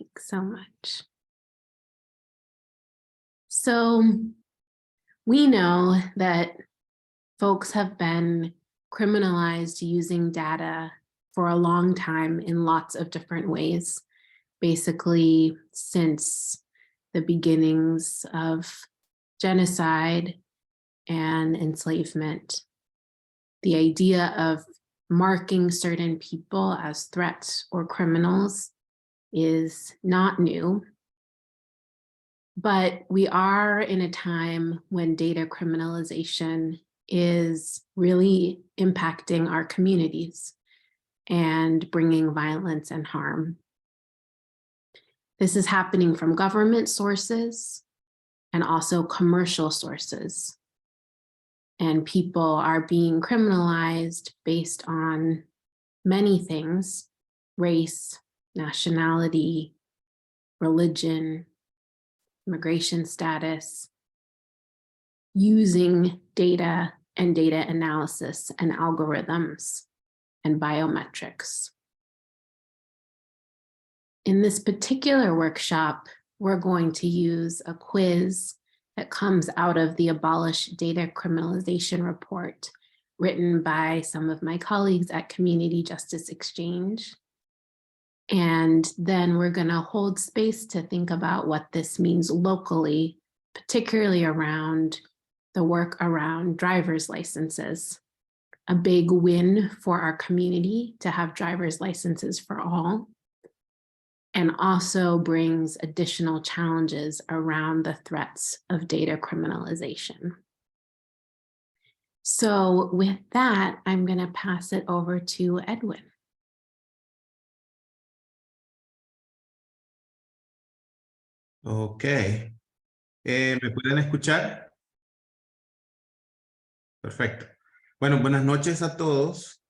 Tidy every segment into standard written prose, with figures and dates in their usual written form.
Thanks so much. So we know that folks have been criminalized using data for a long time in lots of different ways, basically since the beginnings of genocide and enslavement. The idea of marking certain people as threats or criminals is not new. But we are in a time when data criminalization is really impacting our communities and bringing violence and harm. This is happening from government sources and also commercial sources. And people are being criminalized based on many things: race, nationality, religion, immigration status, using data and data analysis and algorithms and biometrics. In this particular workshop, we're going to use a quiz that comes out of the Abolish Data Criminalization report written by some of my colleagues at Community Justice Exchange. And then we're going to hold space to think about what this means locally, particularly around the work around driver's licenses. A big win for our community to have driver's licenses for all, and also brings additional challenges around the threats of data criminalization. So with that, I'm going to pass it over to Edwin. Ok. ¿Me pueden escuchar? Perfecto. Bueno, buenas noches a todos.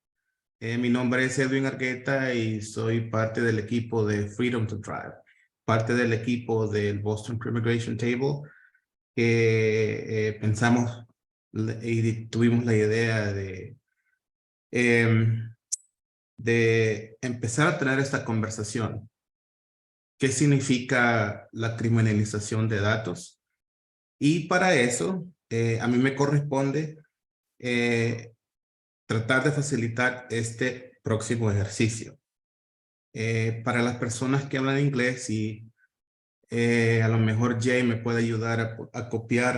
Mi nombre es Edwin Argueta y soy parte del equipo de Freedom to Drive, parte del equipo del Boston Pre-Immigration Table, que pensamos y tuvimos la idea de empezar a tener esta conversación. ¿Qué significa la criminalización de datos? Y para eso, a mí me corresponde tratar de facilitar este próximo ejercicio. Para las personas que hablan inglés, y a lo mejor Jay me puede ayudar a copiar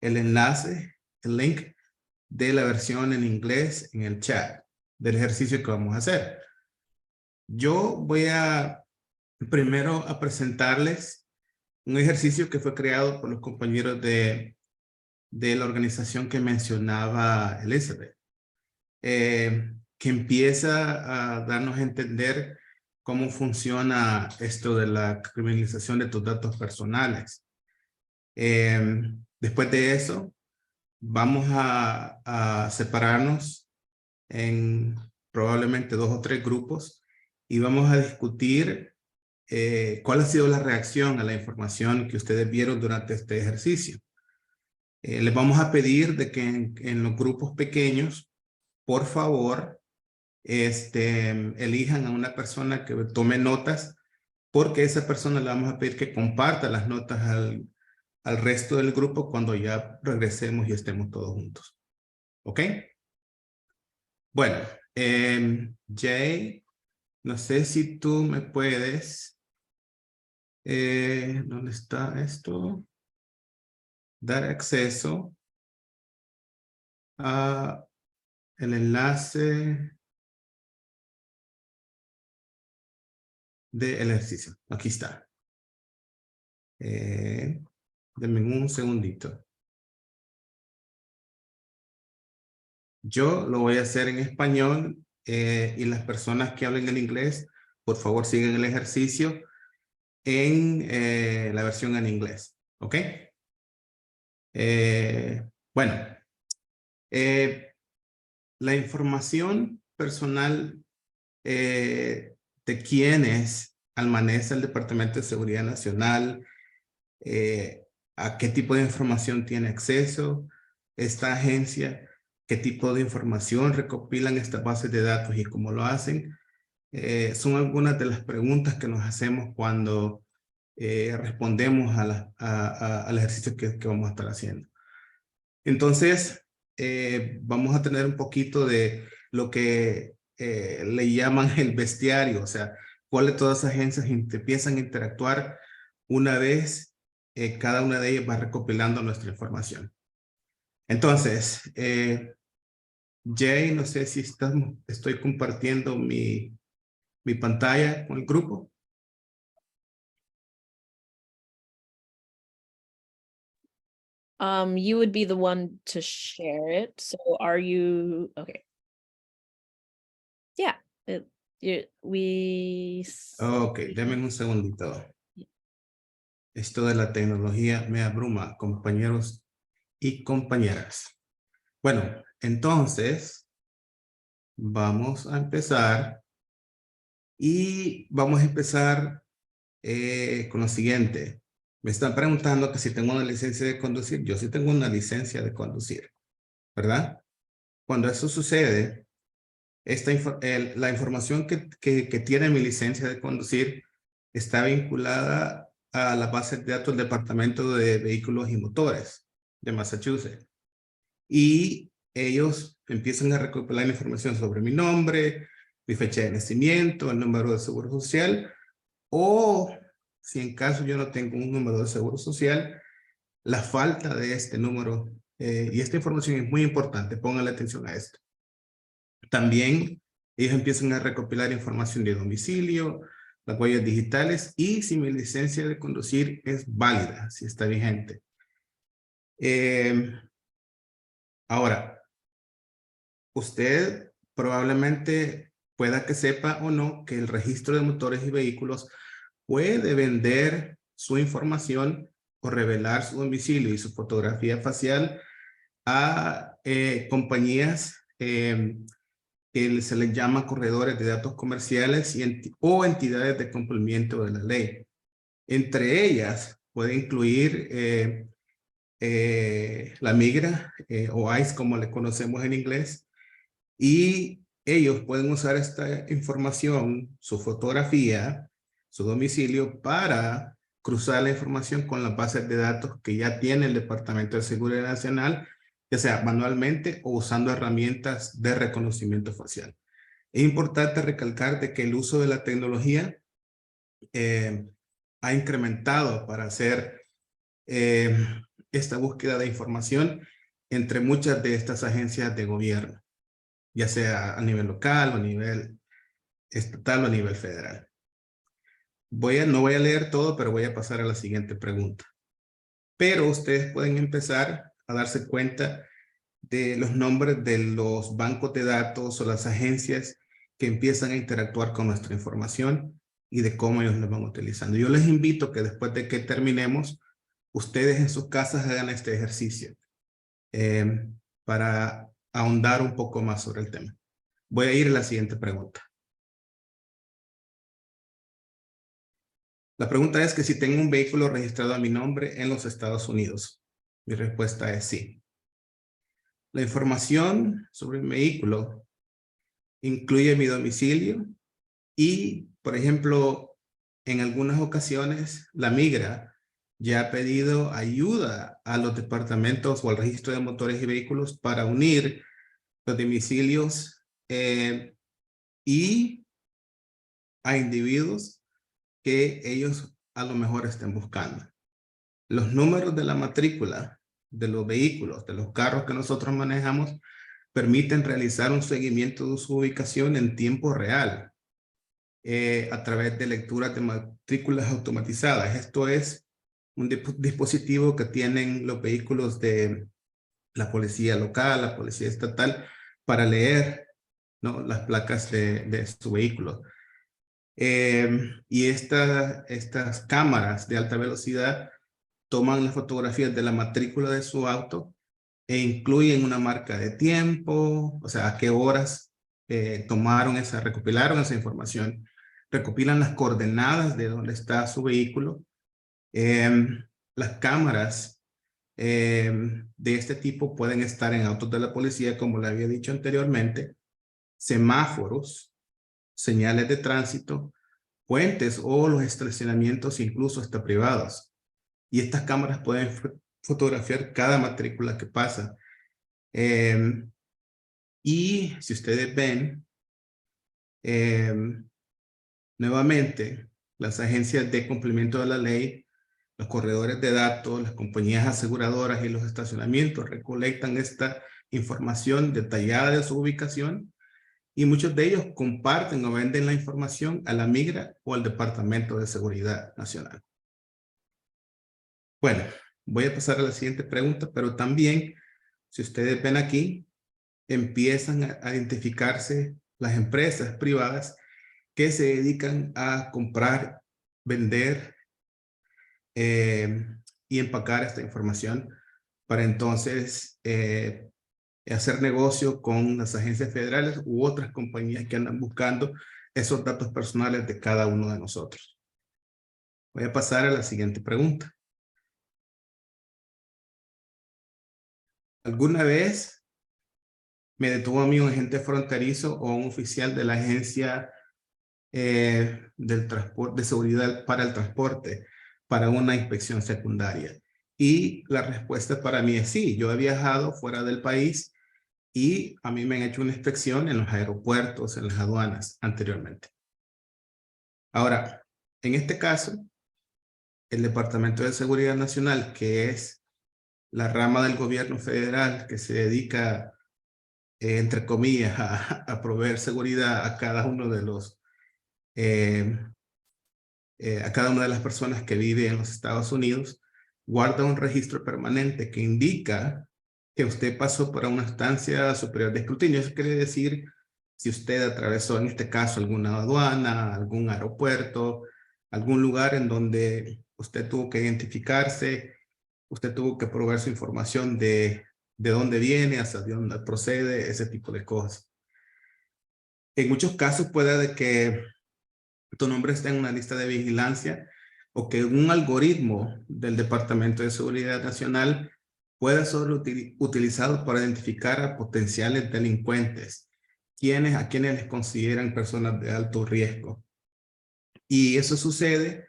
el enlace, el link de la versión en inglés en el chat del ejercicio que vamos a hacer. Yo voy primero a presentarles un ejercicio que fue creado por los compañeros de la organización que mencionaba Elizabeth, que empieza a darnos a entender cómo funciona esto de la criminalización de tus datos personales. Después de eso, vamos a separarnos en probablemente 2 o 3 grupos y vamos a discutir cuál ha sido la reacción a la información que ustedes vieron durante este ejercicio. Les vamos a pedir de que en los grupos pequeños, por favor, elijan a una persona que tome notas, porque esa persona le vamos a pedir que comparta las notas al resto del grupo cuando ya regresemos y estemos todos juntos. ¿Ok? Bueno, Jay, no sé si tú me puedes, ¿dónde está esto? Dar acceso a el enlace del ejercicio. Aquí está. Denme un segundito. Yo lo voy a hacer en español y las personas que hablen en inglés, por favor sigan el ejercicio en la versión en inglés. ¿Ok? Bueno, la información personal de quienes almaneza el Departamento de Seguridad Nacional, a qué tipo de información tiene acceso esta agencia, qué tipo de información recopilan estas bases de datos y cómo lo hacen. son algunas de las preguntas que nos hacemos cuando respondemos al ejercicio que vamos a estar haciendo. Entonces, vamos a tener un poquito de lo que le llaman el bestiario, o sea, cuáles todas las agencias empiezan a interactuar una vez cada una de ellas va recopilando nuestra información. Entonces, Jay, no sé si estoy compartiendo mi pantalla con el grupo. You would be the one to share it. So are you okay? Yeah, Ok, denme un segundito. Esto de la tecnología me abruma, compañeros y compañeras. Bueno, entonces vamos a empezar y vamos a empezar con lo siguiente. Me están preguntando que si tengo una licencia de conducir. Yo sí tengo una licencia de conducir, ¿verdad? Cuando eso sucede, la información que tiene mi licencia de conducir está vinculada a la base de datos del Departamento de Vehículos y Motores de Massachusetts. Y ellos empiezan a recopilar información sobre mi nombre, mi fecha de nacimiento, el número de seguro social, o si en caso yo no tengo un número de seguro social, la falta de este número. Y esta información es muy importante, pónganle atención a esto. También ellos empiezan a recopilar información de domicilio, las huellas digitales y si mi licencia de conducir es válida, si está vigente. Ahora, usted probablemente pueda que sepa o no que el registro de motores y vehículos puede vender su información o revelar su domicilio y su fotografía facial a compañías que se les llama corredores de datos comerciales o entidades de cumplimiento de la ley. Entre ellas puede incluir la migra o ICE como le conocemos en inglés, y ellos pueden usar esta información, su fotografía, su domicilio, para cruzar la información con las bases de datos que ya tiene el Departamento de Seguridad Nacional, ya sea manualmente o usando herramientas de reconocimiento facial. Es importante recalcar de que el uso de la tecnología ha incrementado para hacer esta búsqueda de información entre muchas de estas agencias de gobierno, ya sea a nivel local, o a nivel estatal o a nivel federal. No voy a leer todo, pero voy a pasar a la siguiente pregunta. Pero ustedes pueden empezar a darse cuenta de los nombres de los bancos de datos o las agencias que empiezan a interactuar con nuestra información y de cómo ellos la van utilizando. Yo les invito que después de que terminemos, ustedes en sus casas hagan este ejercicio para ahondar un poco más sobre el tema. Voy a ir a la siguiente pregunta. La pregunta es que si tengo un vehículo registrado a mi nombre en los Estados Unidos. Mi respuesta es sí. La información sobre el vehículo incluye mi domicilio y, por ejemplo, en algunas ocasiones la migra ya ha pedido ayuda a los departamentos o al registro de motores y vehículos para unir los domicilios y a individuos que ellos a lo mejor estén buscando. Los números de la matrícula de los vehículos, de los carros que nosotros manejamos, permiten realizar un seguimiento de su ubicación en tiempo real a través de lecturas de matrículas automatizadas. Esto es un dispositivo que tienen los vehículos de la policía local, la policía estatal, para leer, ¿no?, las placas de su vehículo. Y estas cámaras de alta velocidad toman las fotografías de la matrícula de su auto e incluyen una marca de tiempo, o sea, a qué horas recopilaron esa información, recopilan las coordenadas de dónde está su vehículo. Las cámaras de este tipo pueden estar en autos de la policía, como le había dicho anteriormente, semáforos, señales de tránsito, puentes o los estacionamientos incluso hasta privados. Y estas cámaras pueden fotografiar cada matrícula que pasa. Y si ustedes ven, nuevamente, las agencias de cumplimiento de la ley, los corredores de datos, las compañías aseguradoras y los estacionamientos recolectan esta información detallada de su ubicación y muchos de ellos comparten o venden la información a la Migra o al Departamento de Seguridad Nacional. Bueno, voy a pasar a la siguiente pregunta, pero también, si ustedes ven aquí, empiezan a identificarse las empresas privadas que se dedican a comprar, vender y empacar esta información para entonces hacer negocio con las agencias federales u otras compañías que andan buscando esos datos personales de cada uno de nosotros. Voy a pasar a la siguiente pregunta. ¿Alguna vez me detuvo a mí un agente fronterizo o un oficial de la agencia del transporte, de seguridad para el transporte, para una inspección secundaria? Y la respuesta para mí es sí. Yo he viajado fuera del país y a mí me han hecho una inspección en los aeropuertos, en las aduanas anteriormente. Ahora, en este caso, el Departamento de Seguridad Nacional, que es la rama del gobierno federal que se dedica, entre comillas, a proveer seguridad a cada uno de los a cada una de las personas que vive en los Estados Unidos, guarda un registro permanente que indica que usted pasó por una instancia superior de escrutinio. Eso quiere decir si usted atravesó en este caso alguna aduana, algún aeropuerto, algún lugar en donde usted tuvo que identificarse, usted tuvo que proveer su información de dónde viene, hacia dónde procede, ese tipo de cosas. En muchos casos puede que tu nombre esté en una lista de vigilancia o que un algoritmo del Departamento de Seguridad Nacional pueda ser utilizado para identificar a potenciales delincuentes, a quienes les consideran personas de alto riesgo. Y eso sucede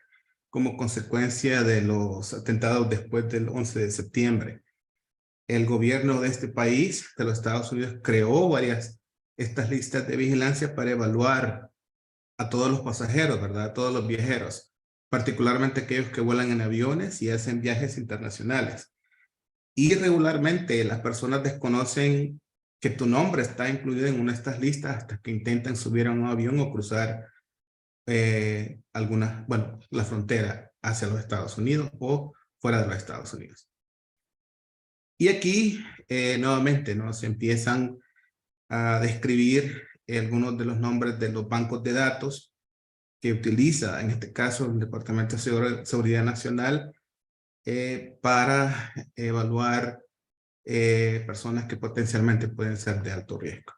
como consecuencia de los atentados después del 11 de septiembre. El gobierno de este país, de los Estados Unidos, creó estas listas de vigilancia para evaluar a todos los pasajeros, ¿verdad? A todos los viajeros, particularmente aquellos que vuelan en aviones y hacen viajes internacionales. Y regularmente las personas desconocen que tu nombre está incluido en una de estas listas hasta que intentan subir a un avión o cruzar la frontera hacia los Estados Unidos o fuera de los Estados Unidos. Y aquí, nuevamente, ¿no? Se empiezan a describir algunos de los nombres de los bancos de datos que utiliza, en este caso, el Departamento de Seguridad Nacional para evaluar personas que potencialmente pueden ser de alto riesgo.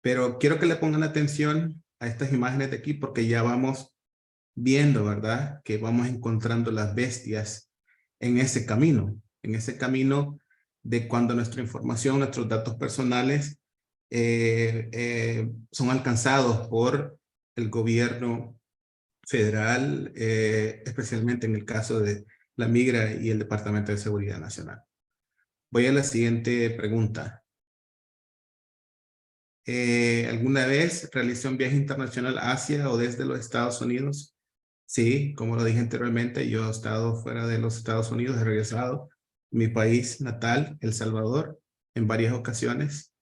Pero quiero que le pongan atención a estas imágenes de aquí porque ya vamos viendo, ¿verdad? Que vamos encontrando las bestias en ese camino de cuando nuestra información, nuestros datos personales son alcanzados por el gobierno federal, especialmente en el caso de la Migra y el Departamento de Seguridad Nacional. Voy a la siguiente pregunta. ¿Alguna vez realicé un viaje internacional hacia o desde los Estados Unidos? Sí, como lo dije anteriormente, yo he estado fuera de los Estados Unidos, he regresado a mi país natal, El Salvador, en varias ocasiones.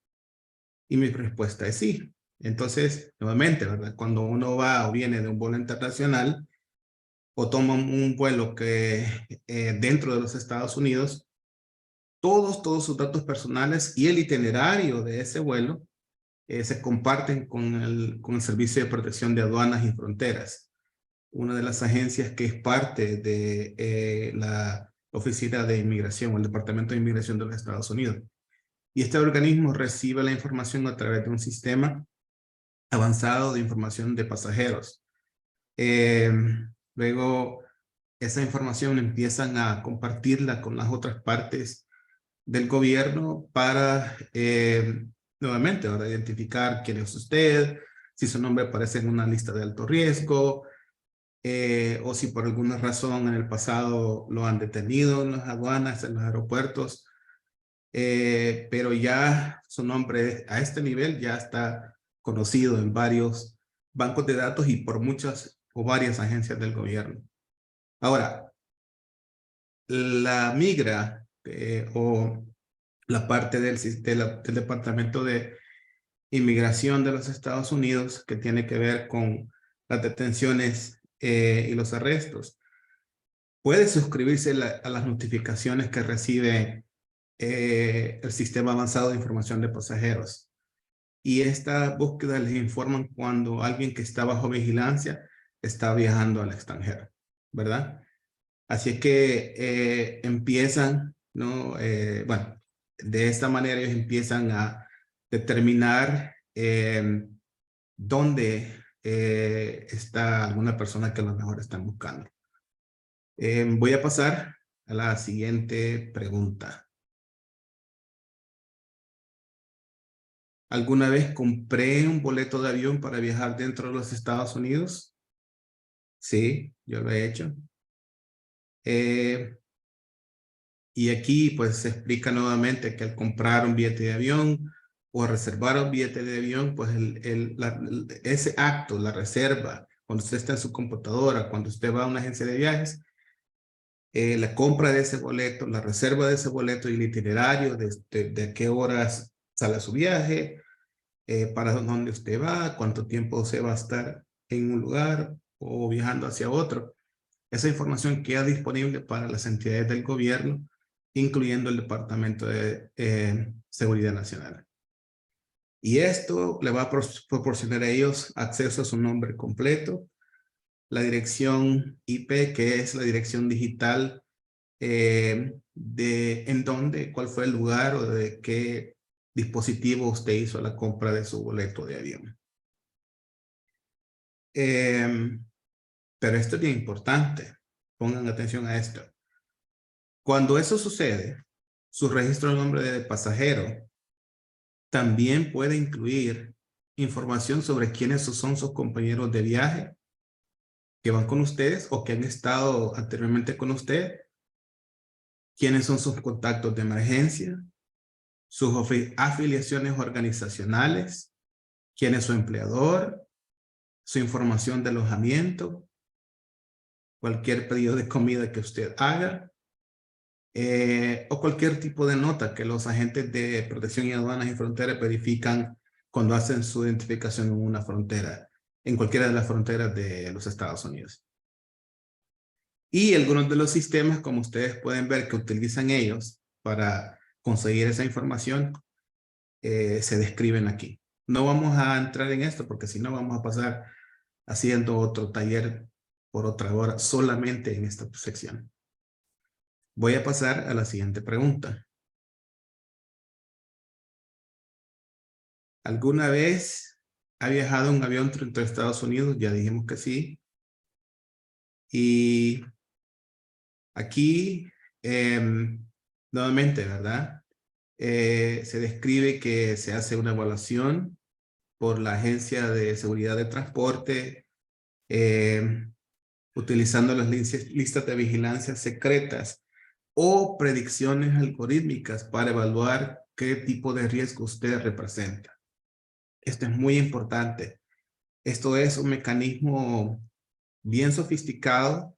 Y mi respuesta es sí. Entonces, nuevamente, ¿verdad? Cuando uno va o viene de un vuelo internacional o toma un vuelo que dentro de los Estados Unidos, todos sus datos personales y el itinerario de ese vuelo se comparten con el Servicio de Protección de Aduanas y Fronteras, una de las agencias que es parte de la Oficina de Inmigración o el Departamento de Inmigración de los Estados Unidos. Y este organismo recibe la información a través de un sistema avanzado de información de pasajeros. Luego, esa información empiezan a compartirla con las otras partes del gobierno para, nuevamente, ahora identificar quién es usted, si su nombre aparece en una lista de alto riesgo, o si por alguna razón en el pasado lo han detenido en las aduanas, en los aeropuertos, pero ya su nombre a este nivel ya está conocido en varios bancos de datos y por muchas o varias agencias del gobierno. Ahora, la migra o la parte del Departamento de Inmigración de los Estados Unidos que tiene que ver con las detenciones y los arrestos, puede suscribirse a las notificaciones que recibe el Sistema Avanzado de Información de Pasajeros. Y esta búsqueda les informan cuando alguien que está bajo vigilancia está viajando al extranjero, ¿verdad? Así es que empiezan, ¿no? Bueno, de esta manera ellos empiezan a determinar dónde está alguna persona que a lo mejor están buscando. Voy a pasar a la siguiente pregunta. ¿Alguna vez compré un boleto de avión para viajar dentro de los Estados Unidos? Sí, yo lo he hecho. Y aquí pues se explica nuevamente que al comprar un billete de avión o reservar un billete de avión, pues ese acto, la reserva, cuando usted está en su computadora, cuando usted va a una agencia de viajes, la compra de ese boleto, la reserva de ese boleto y el itinerario de qué horas sale su viaje, para dónde usted va, cuánto tiempo se va a estar en un lugar o viajando hacia otro. Esa información queda disponible para las entidades del gobierno, incluyendo el Departamento de Seguridad Nacional. Y esto le va a proporcionar a ellos acceso a su nombre completo, la dirección IP, que es la dirección digital de en dónde, cuál fue el lugar o de qué dispositivo usted hizo la compra de su boleto de avión. Pero esto es bien importante. Pongan atención a esto. Cuando eso sucede, su registro de nombre de pasajero también puede incluir información sobre quiénes son sus compañeros de viaje que van con ustedes o que han estado anteriormente con usted, quiénes son sus contactos de emergencia, sus afiliaciones organizacionales, quién es su empleador, su información de alojamiento, cualquier pedido de comida que usted haga, o cualquier tipo de nota que los agentes de protección y aduanas y fronteras verifican cuando hacen su identificación en una frontera, en cualquiera de las fronteras de los Estados Unidos. Y algunos de los sistemas, como ustedes pueden ver, que utilizan ellos para conseguir esa información, se describen aquí. No vamos a entrar en esto porque si no vamos a pasar haciendo otro taller por otra hora solamente en esta sección. Voy a pasar a la siguiente pregunta. ¿Alguna vez ha viajado en un avión entre Estados Unidos? Ya dijimos que sí. Y aquí, nuevamente, ¿verdad? Se describe que se hace una evaluación por la Agencia de Seguridad de Transporte, utilizando las listas de vigilancia secretas o predicciones algorítmicas para evaluar qué tipo de riesgo usted representa. Esto es muy importante. Esto es un mecanismo bien sofisticado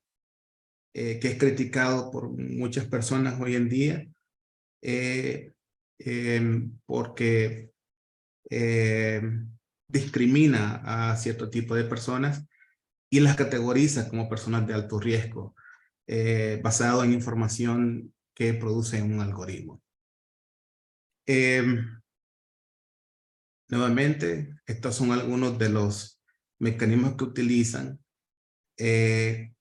que es criticado por muchas personas hoy en día porque discrimina a cierto tipo de personas y las categoriza como personas de alto riesgo basado en información que produce un algoritmo. Nuevamente, estos son algunos de los mecanismos que utilizan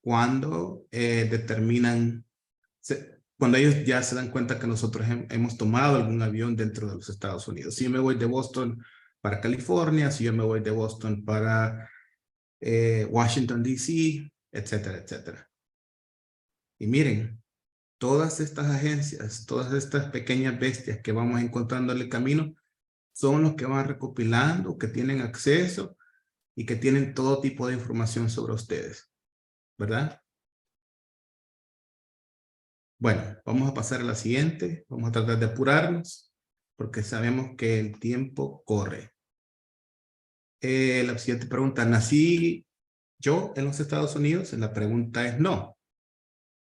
cuando determinan, cuando ellos ya se dan cuenta que nosotros hemos tomado algún avión dentro de los Estados Unidos. Si yo me voy de Boston para California, si yo me voy de Boston para Washington, D.C., etcétera, etcétera. Y miren, todas estas agencias, todas estas pequeñas bestias que vamos encontrando en el camino, son los que van recopilando, que tienen acceso y que tienen todo tipo de información sobre ustedes, ¿verdad? Bueno, vamos a pasar a la siguiente. Vamos a tratar de apurarnos porque sabemos que el tiempo corre. La siguiente pregunta, ¿nací yo en los Estados Unidos? La pregunta es no.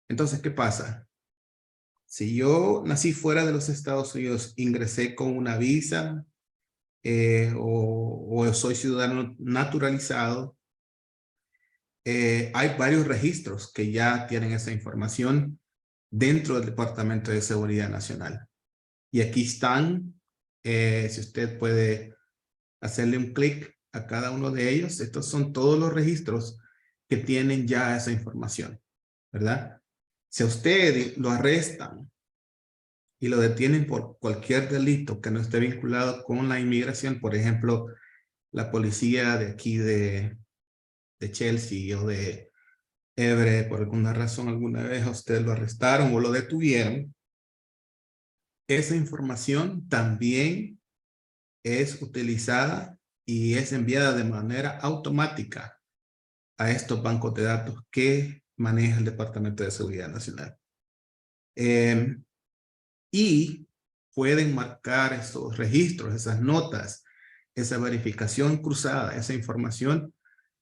Entonces, ¿qué pasa? Si yo nací fuera de los Estados Unidos, ingresé con una visa o soy ciudadano naturalizado, hay varios registros que ya tienen esa información dentro del Departamento de Seguridad Nacional. Y aquí están, si usted puede hacerle un clic a cada uno de ellos, estos son todos los registros que tienen ya esa información, ¿verdad? Si a usted lo arrestan y lo detienen por cualquier delito que no esté vinculado con la inmigración, por ejemplo, la policía de aquí de Chelsea o de Everett, por alguna razón, alguna vez a usted lo arrestaron o lo detuvieron, esa información también es utilizada y es enviada de manera automática a estos bancos de datos que maneja el Departamento de Seguridad Nacional. Y pueden marcar esos registros, esas notas, esa verificación cruzada, esa información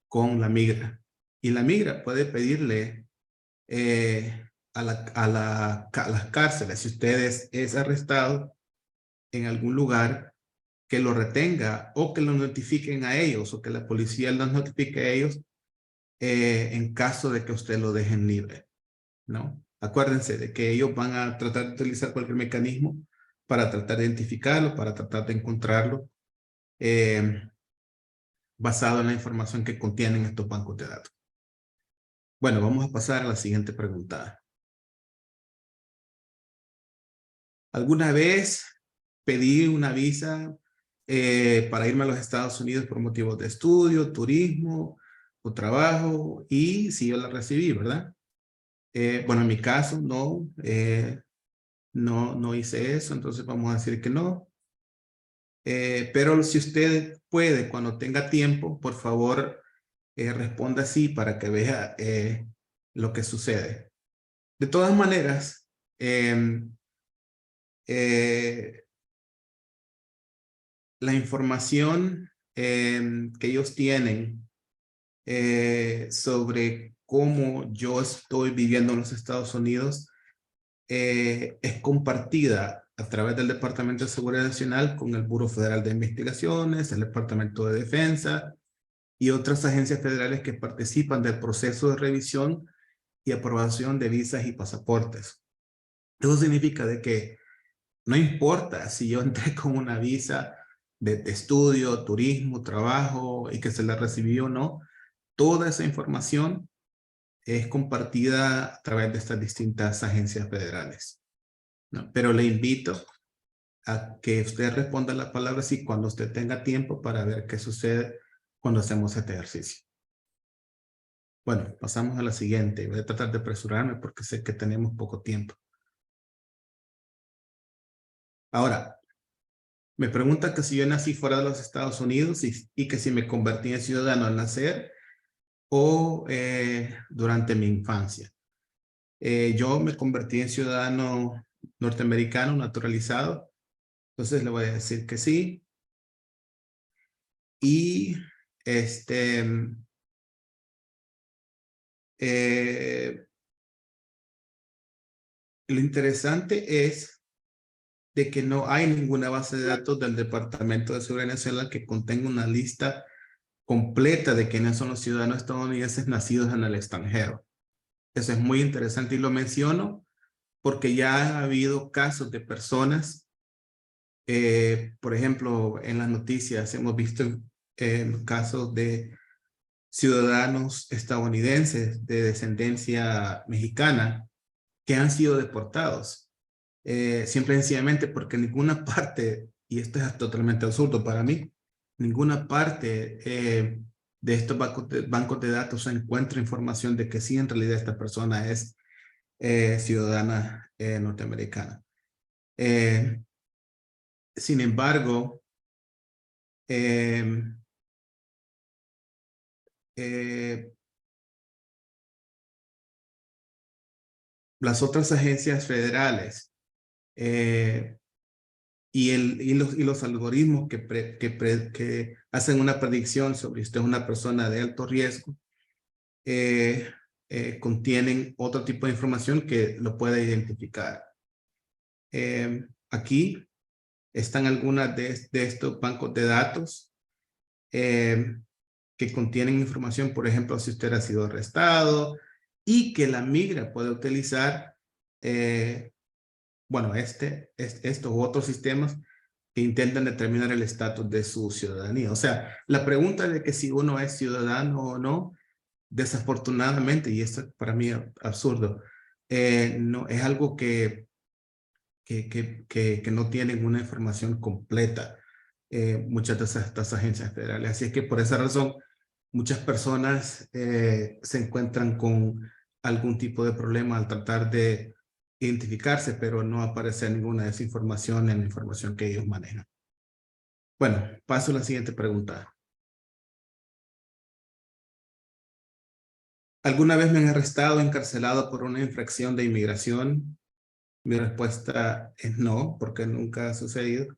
con la migra. Y la migra puede pedirle a las cárceles, si usted es arrestado en algún lugar, que lo retenga o que lo notifiquen a ellos o que la policía los notifique a ellos en caso de que usted lo dejen libre, ¿no? Acuérdense de que ellos van a tratar de utilizar cualquier mecanismo para tratar de identificarlo, para tratar de encontrarlo, basado en la información que contienen estos bancos de datos. Bueno, vamos a pasar a la siguiente pregunta. ¿Alguna vez pedí una visa para irme a los Estados Unidos por motivos de estudio, turismo o trabajo? Y sí, yo la recibí, ¿verdad? Bueno, en mi caso no hice eso, entonces vamos a decir que no. Pero si usted puede, cuando tenga tiempo, por favor, responda así para que vea lo que sucede. De todas maneras, la información que ellos tienen sobre cómo yo estoy viviendo en los Estados Unidos es compartida a través del Departamento de Seguridad Nacional con el Buró Federal de Investigaciones, el Departamento de Defensa y otras agencias federales que participan del proceso de revisión y aprobación de visas y pasaportes. Eso significa de que no importa si yo entré con una visa de estudio, turismo, trabajo y que se la recibió o no, toda esa información es compartida a través de estas distintas agencias federales, ¿no? Pero le invito a que usted responda la palabra sí cuando usted tenga tiempo para ver qué sucede cuando hacemos este ejercicio. Bueno, pasamos a la siguiente. Voy a tratar de apresurarme porque sé que tenemos poco tiempo. Ahora, me pregunta que si yo nací fuera de los Estados Unidos y que si me convertí en ciudadano al nacer o durante mi infancia. Yo me convertí en ciudadano norteamericano naturalizado, entonces le voy a decir que sí. Y lo interesante es de que no hay ninguna base de datos del Departamento de Seguridad Nacional que contenga una lista completa de quiénes son los ciudadanos estadounidenses nacidos en el extranjero. Eso es muy interesante y lo menciono porque ya ha habido casos de personas, por ejemplo, en las noticias hemos visto casos de ciudadanos estadounidenses de descendencia mexicana que han sido deportados. Simple y sencillamente porque ninguna parte, y esto es totalmente absurdo para mí, ninguna parte de estos bancos de datos encuentra información de que sí en realidad esta persona es ciudadana norteamericana. Sin embargo, las otras agencias federales y los algoritmos que hacen una predicción sobre si usted es una persona de alto riesgo, contienen otro tipo de información que lo puede identificar. Aquí están algunas de estos bancos de datos que contienen información, por ejemplo, si usted ha sido arrestado y que la migra puede utilizar, bueno, estos u otros sistemas que intentan determinar el estatus de su ciudadanía. O sea, la pregunta de que si uno es ciudadano o no, desafortunadamente, y esto para mí es absurdo, no, es algo que no tienen una información completa muchas de estas agencias federales. Así es que por esa razón, muchas personas se encuentran con algún tipo de problema al tratar de identificarse, pero no aparece ninguna de esa información en la información que ellos manejan. Bueno, paso a la siguiente pregunta. ¿Alguna vez me han arrestado o encarcelado por una infracción de inmigración? Mi respuesta es no, porque nunca ha sucedido.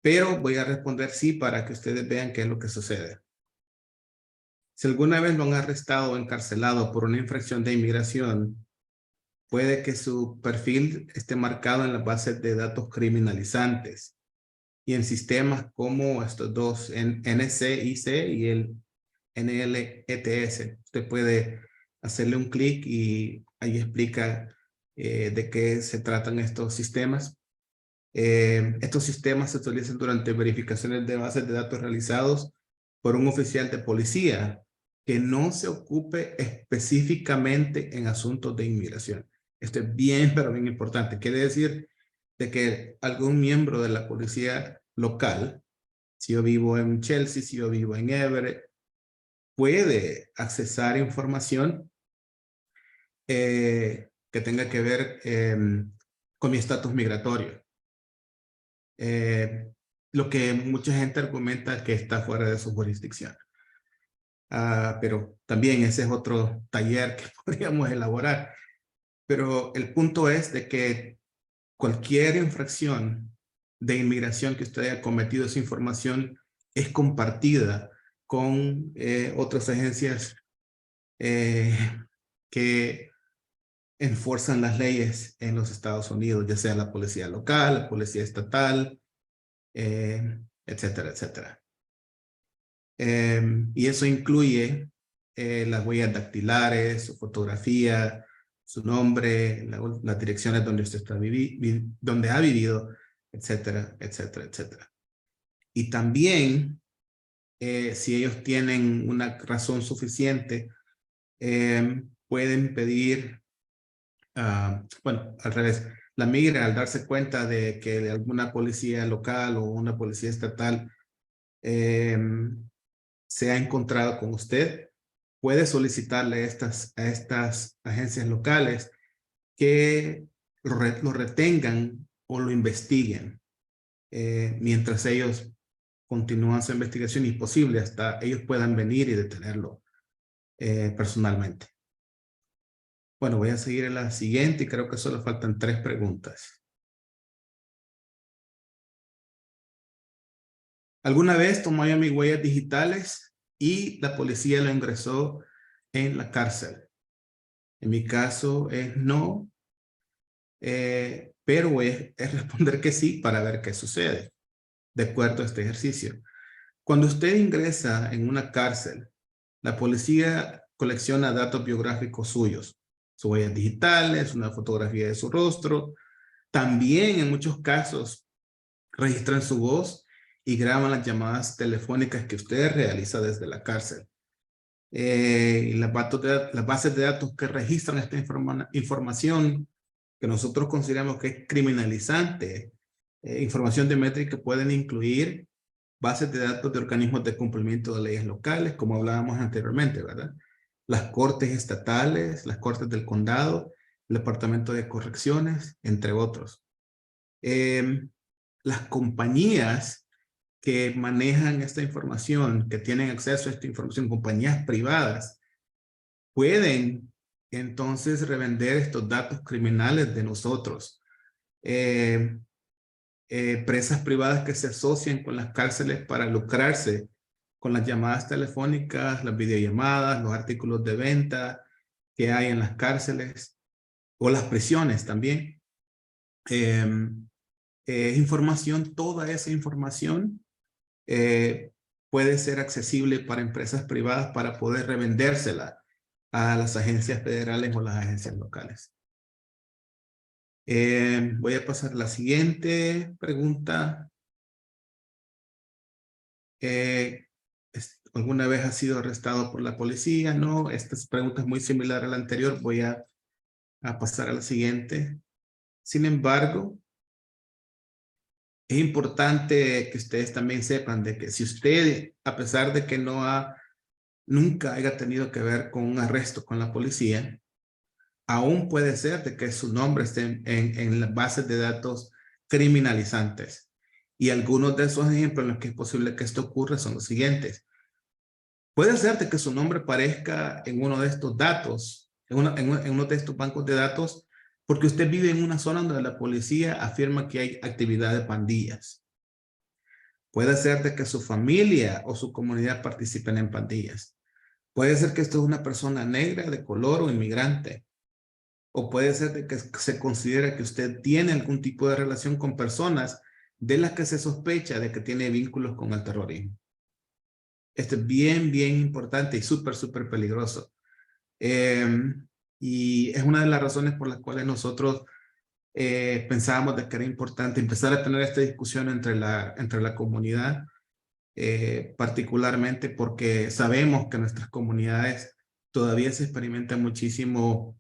Pero voy a responder sí para que ustedes vean qué es lo que sucede. Si alguna vez lo han arrestado o encarcelado por una infracción de inmigración, puede que su perfil esté marcado en las bases de datos criminalizantes y en sistemas como estos dos, en NCIC y el NLETS. Usted puede hacerle un clic y ahí explica de qué se tratan estos sistemas. Estos sistemas se utilizan durante verificaciones de bases de datos realizados por un oficial de policía que no se ocupe específicamente en asuntos de inmigración. Esto es bien, pero bien importante. Quiere decir de que algún miembro de la policía local, si yo vivo en Chelsea, si yo vivo en Everett, puede accesar información que tenga que ver con mi estatus migratorio. Lo que mucha gente argumenta que está fuera de su jurisdicción. Pero también ese es otro taller que podríamos elaborar. Pero el punto es de que cualquier infracción de inmigración que usted haya cometido, esa información es compartida con otras agencias que enforzan las leyes en los Estados Unidos, ya sea la policía local, la policía estatal, etcétera, etcétera. Y eso incluye las huellas dactilares, su fotografía, su nombre, las direcciones donde usted está donde ha vivido, etcétera, etcétera, etcétera. Y también, si ellos tienen una razón suficiente, pueden pedir, bueno, al revés, la migra al darse cuenta de que alguna policía local o una policía estatal se ha encontrado con usted, puede solicitarle a estas agencias locales que lo retengan o lo investiguen mientras ellos continúan su investigación y posible hasta ellos puedan venir y detenerlo personalmente. Bueno, voy a seguir en la siguiente y creo que solo faltan 3 preguntas. ¿Alguna vez tomó ya mis huellas digitales y la policía lo ingresó en la cárcel? En mi caso es no, pero voy a responder que sí para ver qué sucede de acuerdo a este ejercicio. Cuando usted ingresa en una cárcel, la policía colecciona datos biográficos suyos, sus huellas digitales, una fotografía de su rostro. También en muchos casos registran su voz y graban las llamadas telefónicas que usted realiza desde la cárcel. Y las bases de datos que registran esta información que nosotros consideramos que es criminalizante, información de métrica pueden incluir bases de datos de organismos de cumplimiento de leyes locales, como hablábamos anteriormente, ¿verdad? Las cortes estatales, las cortes del condado, el departamento de correcciones, entre otros. Las compañías que manejan esta información, que tienen acceso a esta información, compañías privadas, pueden entonces revender estos datos criminales de nosotros. Empresas privadas que se asocian con las cárceles para lucrarse con las llamadas telefónicas, las videollamadas, los artículos de venta que hay en las cárceles o las prisiones también. Información, toda esa información puede ser accesible para empresas privadas para poder revendérsela a las agencias federales o las agencias locales. Voy a pasar a la siguiente pregunta. ¿Alguna vez ha sido arrestado por la policía? No, esta pregunta es muy similar a la anterior. Voy a pasar a la siguiente. Sin embargo, es importante que ustedes también sepan de que si usted, a pesar de que nunca haya tenido que ver con un arresto con la policía, aún puede ser de que su nombre esté en las bases de datos criminalizantes. Y algunos de esos ejemplos en los que es posible que esto ocurra son los siguientes. Puede ser de que su nombre aparezca en uno de estos datos, en uno de estos bancos de datos, porque usted vive en una zona donde la policía afirma que hay actividad de pandillas. Puede ser de que su familia o su comunidad participen en pandillas. Puede ser que esto es una persona negra, de color o inmigrante. O puede ser de que se considera que usted tiene algún tipo de relación con personas de las que se sospecha de que tiene vínculos con el terrorismo. Esto es bien, bien importante y súper, súper peligroso. Y es una de las razones por las cuales nosotros pensábamos de que era importante empezar a tener esta discusión entre la comunidad, particularmente porque sabemos que en nuestras comunidades todavía se experimenta muchísimo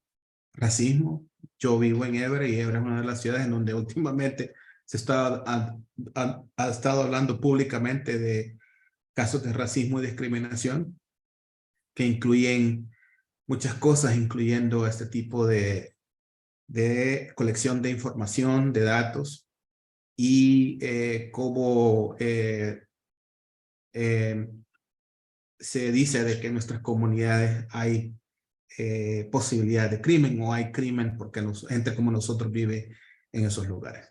racismo. Yo vivo en Évora y Évora es una de las ciudades en donde últimamente se ha estado hablando públicamente de casos de racismo y discriminación que incluyen muchas cosas, incluyendo este tipo de colección de información, de datos y cómo se dice de que en nuestras comunidades hay posibilidad de crimen o hay crimen porque gente como nosotros vive en esos lugares.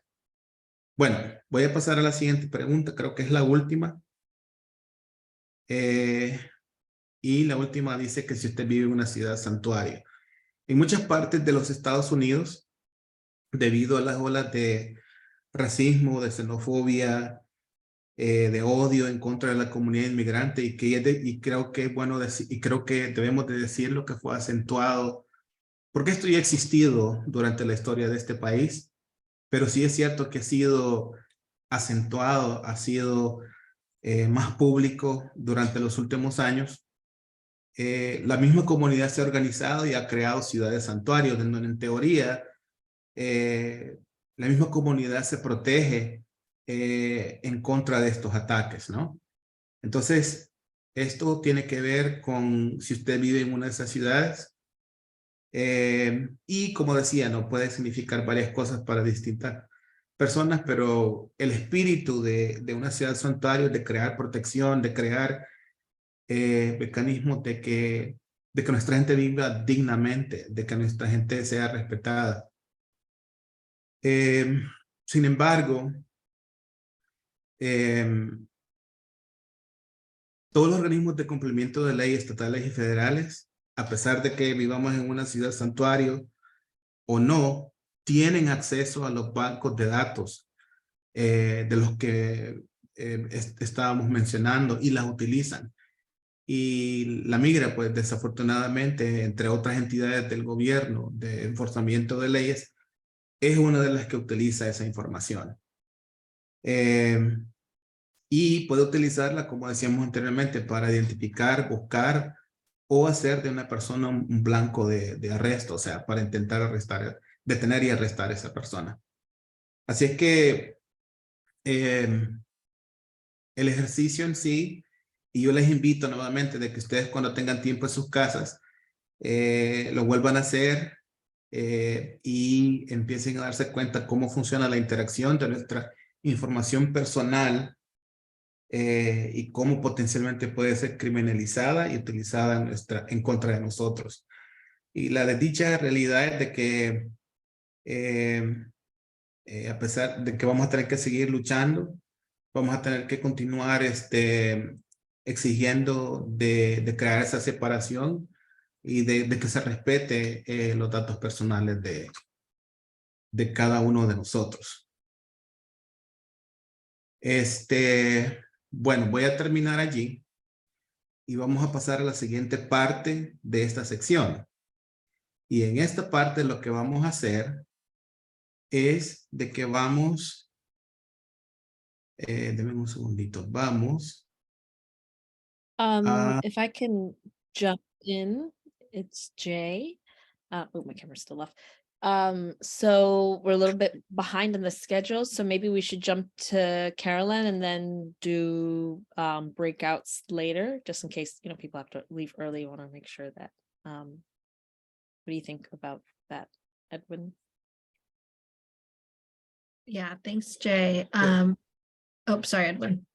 Bueno, voy a pasar a la siguiente pregunta, creo que es la última. Y la última dice que si usted vive en una ciudad santuario. En muchas partes de los Estados Unidos, debido a las olas de racismo, de xenofobia, de odio en contra de la comunidad inmigrante y creo que es bueno decir, y creo que debemos de decir lo que fue acentuado, porque esto ya ha existido durante la historia de este país, pero sí es cierto que ha sido acentuado, ha sido más público durante los últimos años. La misma comunidad se ha organizado y ha creado ciudades santuarios, donde en teoría la misma comunidad se protege en contra de estos ataques, ¿no? Entonces, esto tiene que ver con si usted vive en una de esas ciudades y como decía, no puede significar varias cosas para distintas personas, pero el espíritu de una ciudad santuario, de crear protección, de crear mecanismos de que nuestra gente viva dignamente, de que nuestra gente sea respetada. Sin embargo, todos los organismos de cumplimiento de ley estatales y federales, a pesar de que vivamos en una ciudad santuario o no, tienen acceso a los bancos de datos de los que estábamos mencionando y las utilizan. Y la migra, pues desafortunadamente, entre otras entidades del gobierno de enforzamiento de leyes, es una de las que utiliza esa información. Y puede utilizarla, como decíamos anteriormente, para identificar, buscar o hacer de una persona un blanco de arresto, o sea, para intentar detener y arrestar a esa persona. Así es que el ejercicio en sí, y yo les invito nuevamente de que ustedes cuando tengan tiempo en sus casas, lo vuelvan a hacer y empiecen a darse cuenta cómo funciona la interacción de nuestra información personal y cómo potencialmente puede ser criminalizada y utilizada en contra de nosotros. Y la desdicha realidad es de que a pesar de que vamos a tener que seguir luchando, vamos a tener que continuar exigiendo de crear esa separación y de que se respete los datos personales de cada uno de nosotros. Bueno, voy a terminar allí y vamos a pasar a la siguiente parte de esta sección. Y en esta parte lo que vamos a hacer es de que vamos, denme un segundito, vamos. If I can jump in, it's Jay. Oh, my camera's still off. So we're a little bit behind in the schedule, so maybe we should jump to Carolyn and then do breakouts later, just in case, you know, people have to leave early. You want to make sure that what do you think about that, Edwin? Yeah, thanks, Jay. Oh, sorry, Edwin.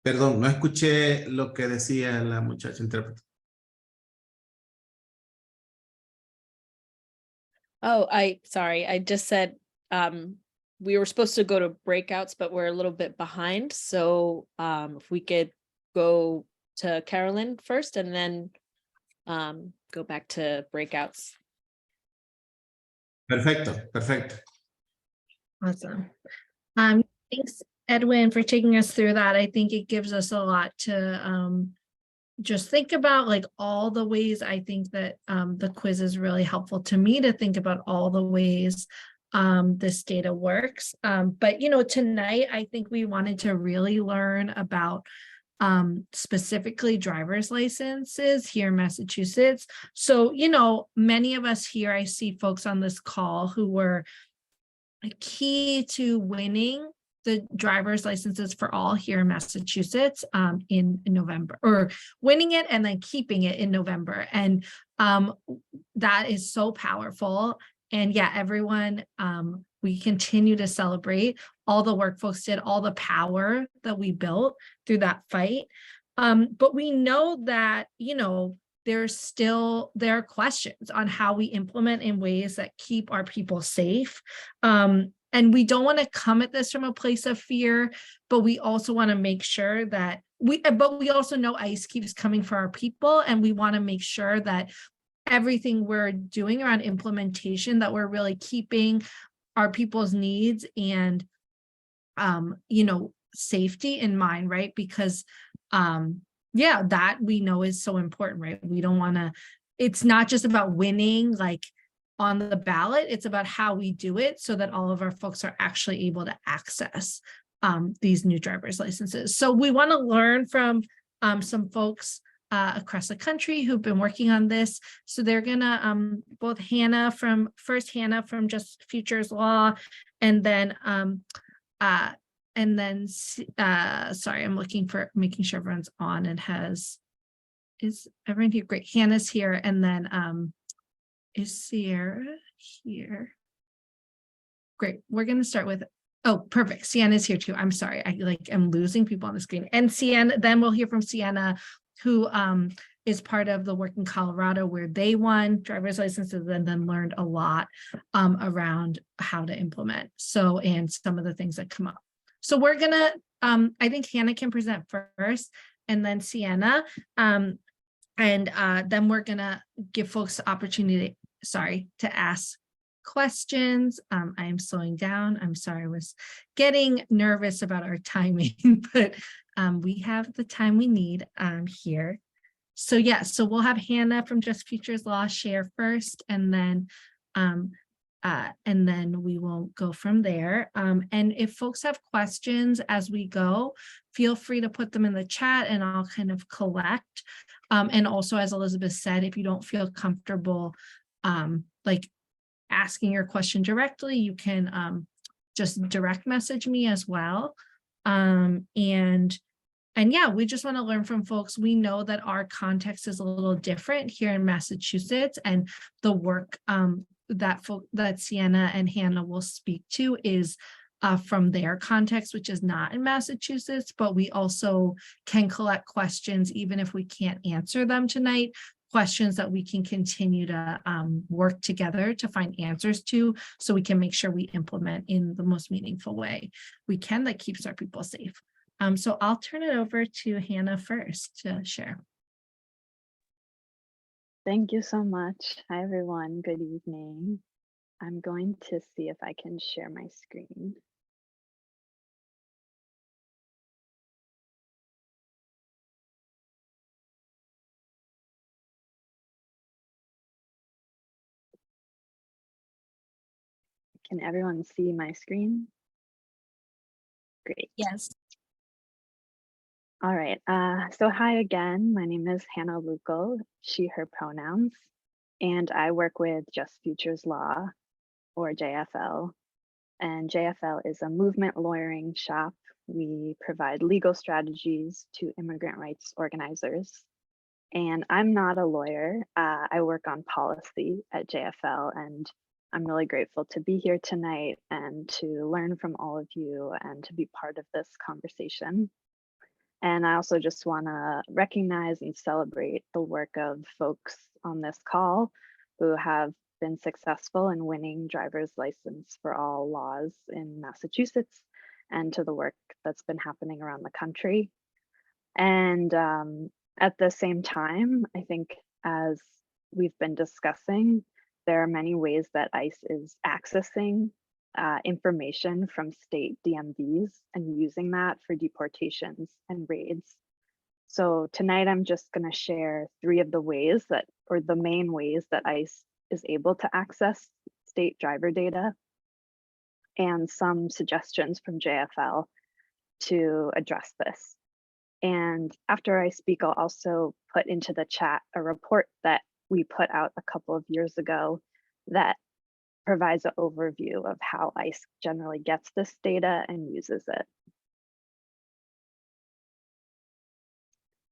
Perdón, no escuché lo que decía la muchacha intérprete. Oh, sorry. I just said we were supposed to go to breakouts, but we're a little bit behind. So if we could go to Carolyn first and then go back to breakouts. Perfecto, perfecto. Awesome. Thanks, Edwin, for taking us through that. I think it gives us a lot to just think about, like all the ways. I think that the quiz is really helpful to me to think about all the ways this data works. But, you know, tonight, I think we wanted to really learn about specifically driver's licenses here in Massachusetts. So, you know, many of us here, I see folks on this call who were key to winning the driver's licenses for all here in Massachusetts in November, or winning it and then keeping it in November. And that is so powerful. And yeah, everyone, we continue to celebrate all the work folks did, all the power that we built through that fight. But we know that, you know, there are questions on how we implement in ways that keep our people safe. And we don't want to come at this from a place of fear, but we also want to make sure that we also know ICE keeps coming for our people, and we want to make sure that everything we're doing around implementation, that we're really keeping our people's needs and you know, safety in mind, right? Because yeah, that we know is so important, right? We don't want to, it's not just about winning like on the ballot, it's about how we do it so that all of our folks are actually able to access these new driver's licenses. So we want to learn from some folks across the country who've been working on this. So they're gonna both Hannah from Just Futures Law, and then sorry, I'm making sure everyone's on and is everyone here? Great. Hannah's here. And then is Sierra here? Great. We're going to start with, oh, perfect. Sienna's here too. I'm sorry. I'm losing people on the screen. And Sienna, then we'll hear from Sienna, who is part of the work in Colorado where they won driver's licenses and then learned a lot around how to implement. So, and some of the things that come up. So we're gonna, I think Hannah can present first and then Sienna. And then we're gonna give folks the opportunity, to ask questions. I am slowing down. I'm sorry, I was getting nervous about our timing, but we have the time we need here. So yeah, so we'll have Hannah from Just Futures Law share first, and then we will go from there. And if folks have questions as we go, feel free to put them in the chat and I'll kind of collect. And also, as Elizabeth said, if you don't feel comfortable like asking your question directly, you can just direct message me as well. And yeah, we just want to learn from folks. We know that our context is a little different here in Massachusetts, and the work that Sienna and Hannah will speak to is from their context, which is not in Massachusetts, but we also can collect questions, even if we can't answer them tonight, questions that we can continue to work together to find answers to, so we can make sure we implement in the most meaningful way we can that keeps our people safe. So I'll turn it over to Hannah first to share. Thank you so much. Hi, everyone. Good evening. I'm going to see if I can share my screen. Can everyone see my screen? Great. Yes. All right. So hi again. My name is Hannah Lucal, she, her pronouns, and I work with Just Futures Law, or JFL. And JFL is a movement lawyering shop. We provide legal strategies to immigrant rights organizers. And I'm not a lawyer. I work on policy at JFL, and I'm really grateful to be here tonight and to learn from all of you and to be part of this conversation. And I also just want to recognize and celebrate the work of folks on this call who have been successful in winning driver's license for all laws in Massachusetts, and to the work that's been happening around the country. And at the same time, I think as we've been discussing, there are many ways that ICE is accessing information from state DMVs and using that for deportations and raids. So tonight I'm just going to share three of the ways that, or the main ways that ICE is able to access state driver data, and some suggestions from JFL to address this. And after I speak, I'll also put into the chat a report that we put out a couple of years ago that provides an overview of how ICE generally gets this data and uses it.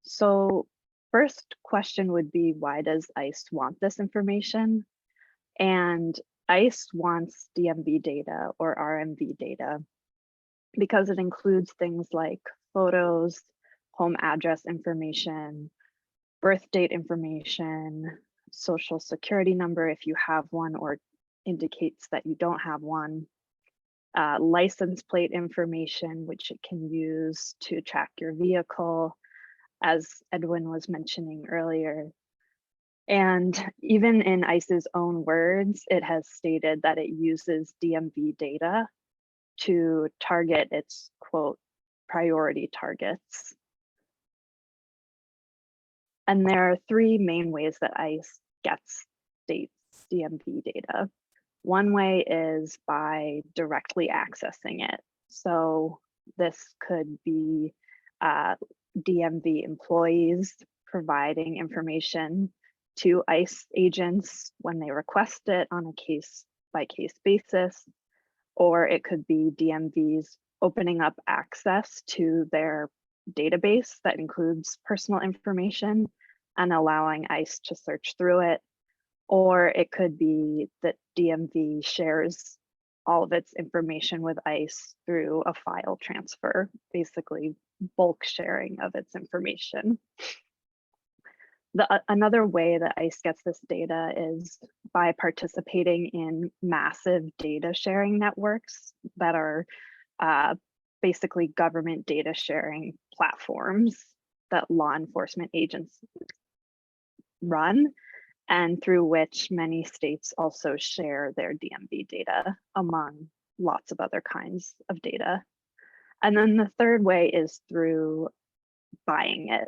So first question would be, why does ICE want this information? And ICE wants DMV data or RMV data because it includes things like photos, home address information, birth date information, social security number if you have one or indicates that you don't have one, license plate information, which it can use to track your vehicle, as Edwin was mentioning earlier. And even in ICE's own words, it has stated that it uses DMV data to target its, quote, priority targets. And there are three main ways that ICE gets state DMV data. One way is by directly accessing it. So this could be DMV employees providing information to ICE agents when they request it on a case-by-case basis, or it could be DMVs opening up access to their database that includes personal information and allowing ICE to search through it. Or it could be that DMV shares all of its information with ICE through a file transfer, basically bulk sharing of its information. Another way that ICE gets this data is by participating in massive data sharing networks that are basically government data sharing platforms that law enforcement agencies run, and through which many states also share their DMV data among lots of other kinds of data. And then the third way is through buying it.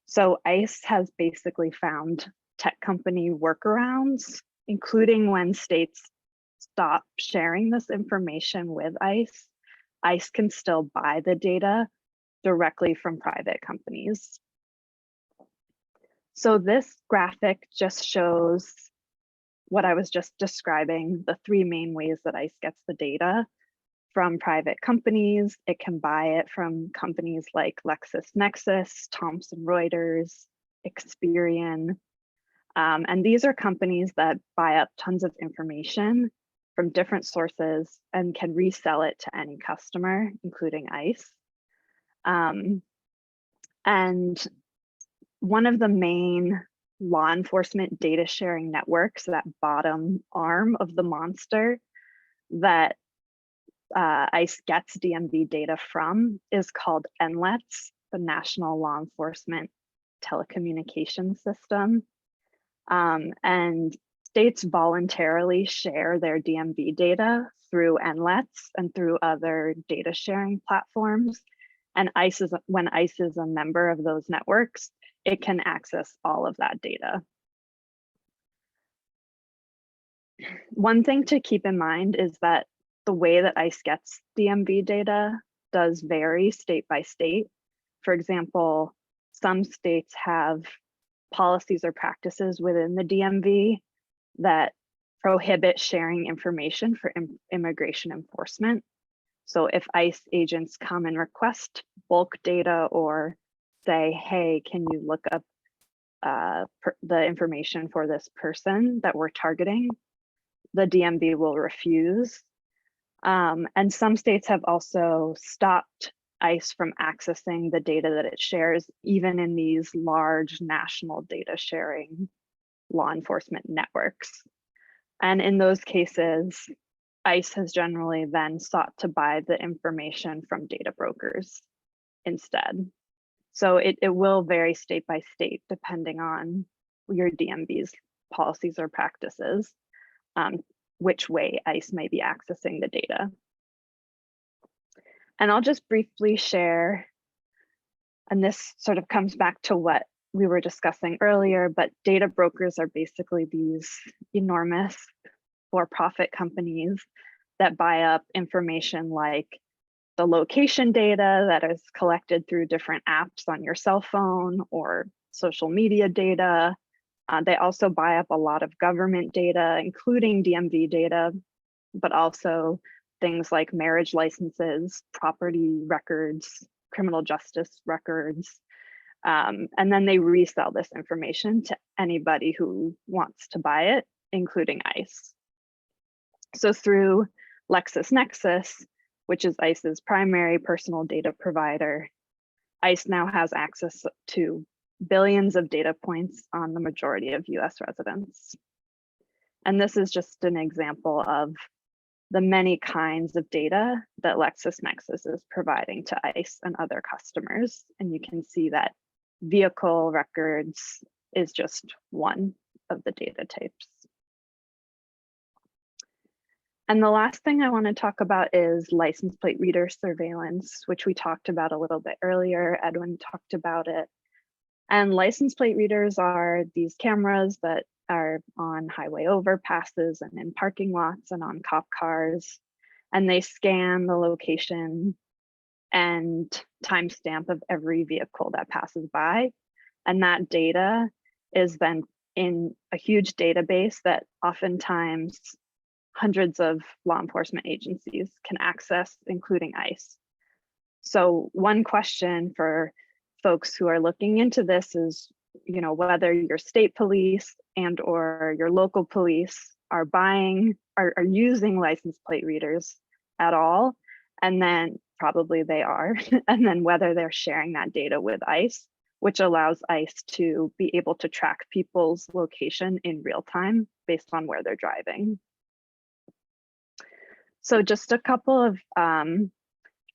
So ICE has basically found tech company workarounds, including when states stop sharing this information with ICE, ICE can still buy the data directly from private companies. So this graphic just shows what I was just describing, the three main ways that ICE gets the data from private companies. It can buy it from companies like LexisNexis, Thomson Reuters, Experian. And these are companies that buy up tons of information from different sources and can resell it to any customer, including ICE. And one of the main law enforcement data sharing networks, that bottom arm of the monster that ICE gets DMV data from, is called NLETS, the National Law Enforcement Telecommunications System. And states voluntarily share their DMV data through NLETS and through other data sharing platforms. And when ICE is a member of those networks, it can access all of that data. One thing to keep in mind is that the way that ICE gets DMV data does vary state by state. For example, some states have policies or practices within the DMV that prohibit sharing information for immigration enforcement. So if ICE agents come and request bulk data or say, hey, can you look up the information for this person that we're targeting, the DMV will refuse. And some states have also stopped ICE from accessing the data that it shares, even in these large national data sharing law enforcement networks. And in those cases, ICE has generally then sought to buy the information from data brokers instead. So it will vary state by state, depending on your DMV's policies or practices, which way ICE might be accessing the data. And I'll just briefly share, and this sort of comes back to what we were discussing earlier, but data brokers are basically these enormous for-profit companies that buy up information like the location data that is collected through different apps on your cell phone or social media data. They also buy up a lot of government data, including DMV data, but also things like marriage licenses, property records, criminal justice records. And then they resell this information to anybody who wants to buy it, including ICE. So through LexisNexis, which is ICE's primary personal data provider, ICE now has access to billions of data points on the majority of US residents. And this is just an example of the many kinds of data that LexisNexis is providing to ICE and other customers. And you can see that vehicle records is just one of the data types. And the last thing I want to talk about is license plate reader surveillance, which we talked about a little bit earlier. Edwin talked about it. And license plate readers are these cameras that are on highway overpasses and in parking lots and on cop cars. And they scan the location and timestamp of every vehicle that passes by. And that data is then in a huge database that oftentimes hundreds of law enforcement agencies can access, including ICE. So one question for folks who are looking into this is, whether your state police and or your local police are using license plate readers at all, and then probably they are, and then whether they're sharing that data with ICE, which allows ICE to be able to track people's location in real time based on where they're driving. So just a couple of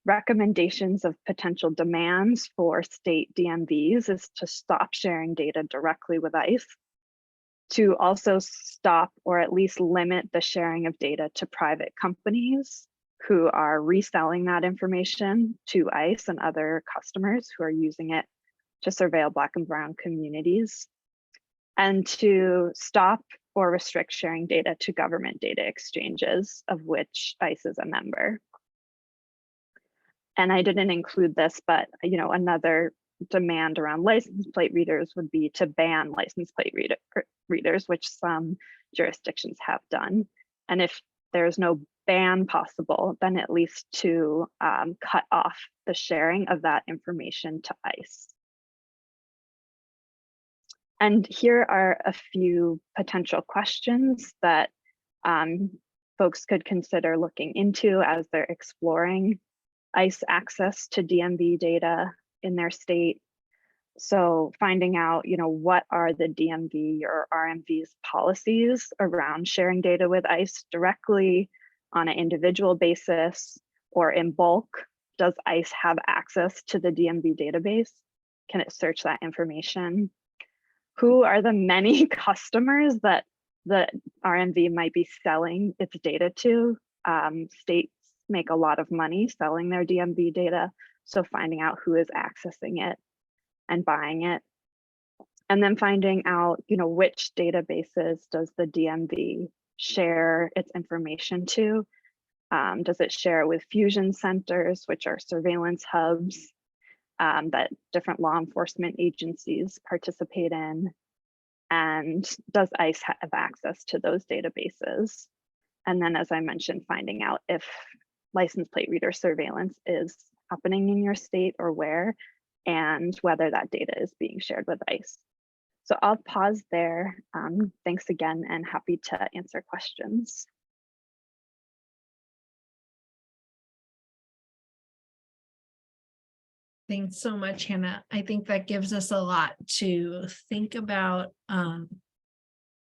recommendations of potential demands for state DMVs is to stop sharing data directly with ICE, to also stop or at least limit the sharing of data to private companies who are reselling that information to ICE and other customers who are using it to surveil Black and Brown communities, and to stop or restrict sharing data to government data exchanges, of which ICE is a member. And I didn't include this, but another demand around license plate readers would be to ban license plate readers, which some jurisdictions have done. And if there's no ban possible, then at least to cut off the sharing of that information to ICE. And here are a few potential questions that folks could consider looking into as they're exploring ICE access to DMV data in their state. So finding out, what are the DMV or RMV's policies around sharing data with ICE directly on an individual basis or in bulk? Does ICE have access to the DMV database? Can it search that information? Who are the many customers that the RMV might be selling its data to? States make a lot of money selling their DMV data, so finding out who is accessing it and buying it. And then finding out, which databases does the DMV share its information to? Does it share with fusion centers, which are surveillance hubs that different law enforcement agencies participate in? And does ICE have access to those databases? And then, as I mentioned, finding out if license plate reader surveillance is happening in your state or where, and whether that data is being shared with ICE. So I'll pause there. Thanks again, and happy to answer questions. Thanks so much, Hannah. I think that gives us a lot to think about.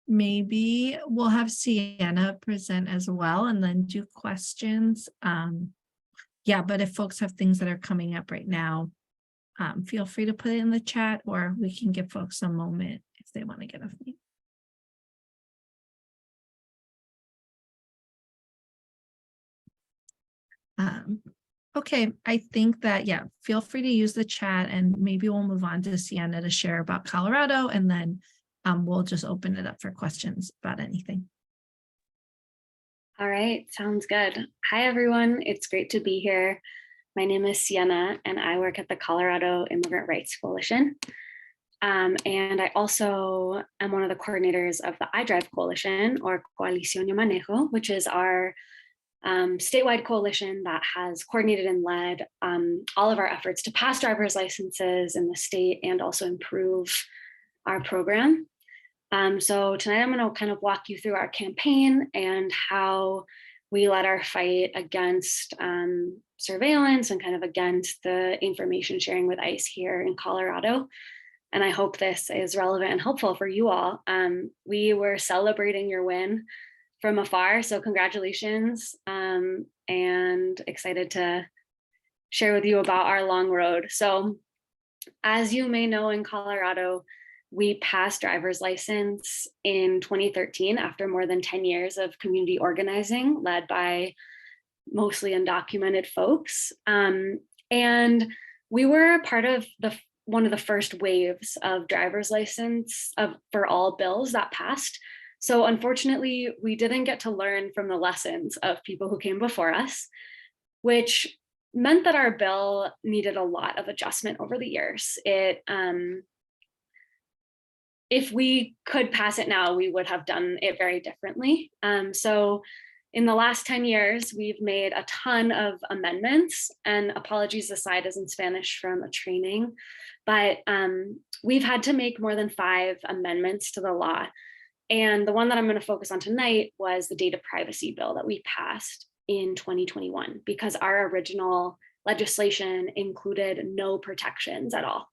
Maybe we'll have Sienna present as well and then do questions. Yeah, but if folks have things that are coming up right now, feel free to put it in the chat, or we can give folks a moment if they want to get a feed. Okay, I think that, yeah, feel free to use the chat, and maybe we'll move on to Sienna to share about Colorado, and then we'll just open it up for questions about anything. All right, sounds good. Hi, everyone. It's great to be here. My name is Sienna, and I work at the Colorado Immigrant Rights Coalition. And I also am one of the coordinators of the iDrive Coalition, or Coalición Yo Manejo, which is our statewide coalition that has coordinated and led all of our efforts to pass driver's licenses in the state and also improve our program. So tonight I'm going to kind of walk you through our campaign and how we led our fight against surveillance and kind of against the information sharing with ICE here in Colorado. And I hope this is relevant and helpful for you all. We were celebrating your win from afar, so congratulations, and excited to share with you about our long road. So as you may know, in Colorado, we passed driver's license in 2013 after more than 10 years of community organizing led by mostly undocumented folks. And we were part of one of the first waves of driver's license for all bills that passed. So unfortunately, we didn't get to learn from the lessons of people who came before us, which meant that our bill needed a lot of adjustment over the years. If we could pass it now, we would have done it very differently. So in the last 10 years, we've made a ton of amendments, and apologies aside as in Spanish from a training, but we've had to make more than 5 amendments to the law. And the one that I'm going to focus on tonight was the data privacy bill that we passed in 2021, because our original legislation included no protections at all.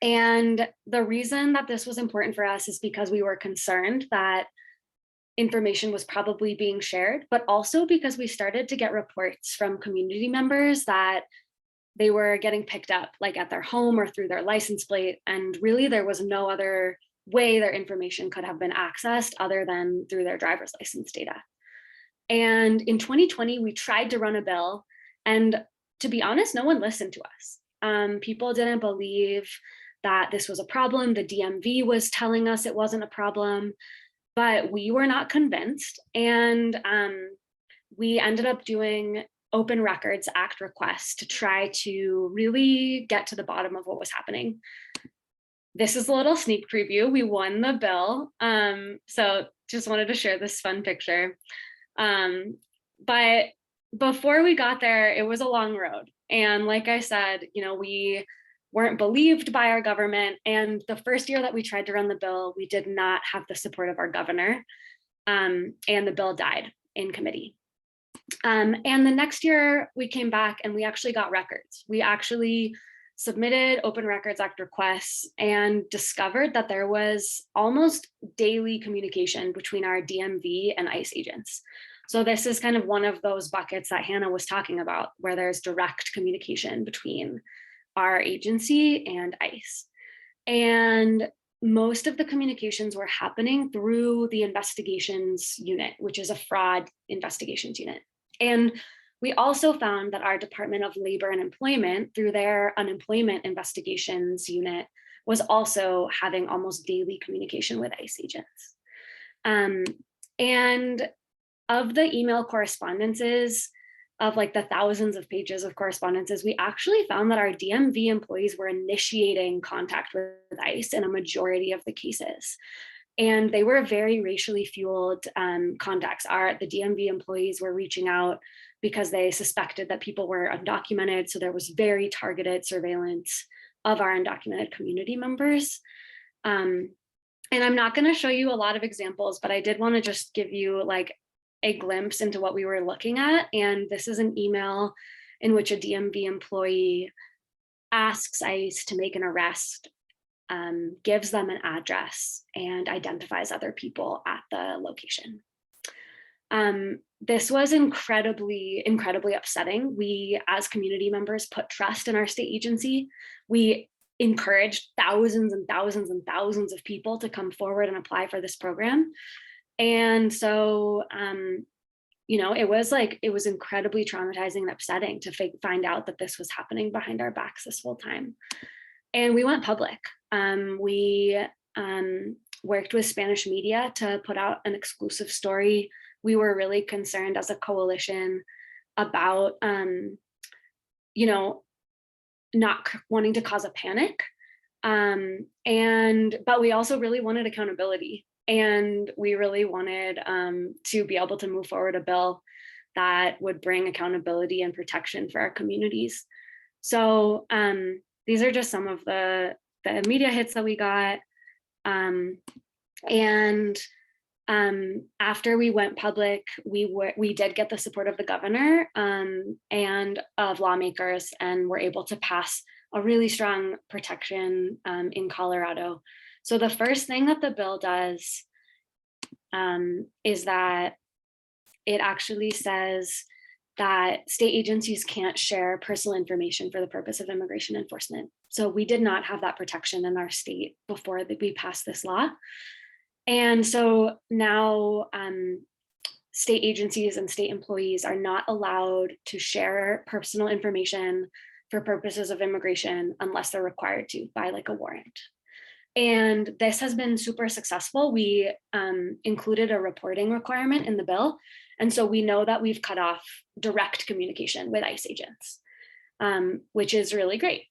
And the reason that this was important for us is because we were concerned that information was probably being shared, but also because we started to get reports from community members that they were getting picked up like at their home or through their license plate. And really there was no other way their information could have been accessed other than through their driver's license data. And in 2020, we tried to run a bill, and to be honest, no one listened to us. People didn't believe that this was a problem. The DMV was telling us it wasn't a problem, but we were not convinced. And we ended up doing Open Records Act requests to try to really get to the bottom of what was happening. This is a little sneak preview. We won the bill. So just wanted to share this fun picture. But before we got there, it was a long road. And like I said, we weren't believed by our government. And the first year that we tried to run the bill, we did not have the support of our governor. and the bill died in committee. And the next year we came back and we actually got records. We actually submitted Open Records Act requests and discovered that there was almost daily communication between our DMV and ICE agents. So this is kind of one of those buckets that Hannah was talking about, where there's direct communication between our agency and ICE. And most of the communications were happening through the investigations unit, which is a fraud investigations unit. And we also found that our Department of Labor and Employment, through their unemployment investigations unit, was also having almost daily communication with ICE agents. And of the email correspondences, of like the thousands of pages of correspondences, we actually found that our DMV employees were initiating contact with ICE in a majority of the cases. And they were very racially fueled contacts. The DMV employees were reaching out because they suspected that people were undocumented. So there was very targeted surveillance of our undocumented community members. And I'm not going to show you a lot of examples, but I did want to just give you like a glimpse into what we were looking at. And this is an email in which a DMV employee asks ICE to make an arrest, gives them an address, and identifies other people at the location. This was incredibly upsetting. We, as community members, put trust in our state agency. We encouraged thousands and thousands and thousands of people to come forward and apply for this program. And so, you know, it was incredibly traumatizing and upsetting to find out that this was happening behind our backs this whole time. And we went public. We worked with Spanish media to put out an exclusive story. We were really concerned as a coalition about, you know, not wanting to cause a panic. But we also really wanted accountability. And we really wanted to be able to move forward a bill that would bring accountability and protection for our communities. So these are just some of the media hits that we got. After we went public, we did get the support of the governor and of lawmakers, and were able to pass a really strong protection in Colorado. So the first thing that the bill does is that it actually says that state agencies can't share personal information for the purpose of immigration enforcement. So we did not have that protection in our state before we passed this law. And so now state agencies and state employees are not allowed to share personal information for purposes of immigration unless they're required to by like a warrant. And this has been super successful. We included a reporting requirement in the bill. And so we know that we've cut off direct communication with ICE agents, which is really great.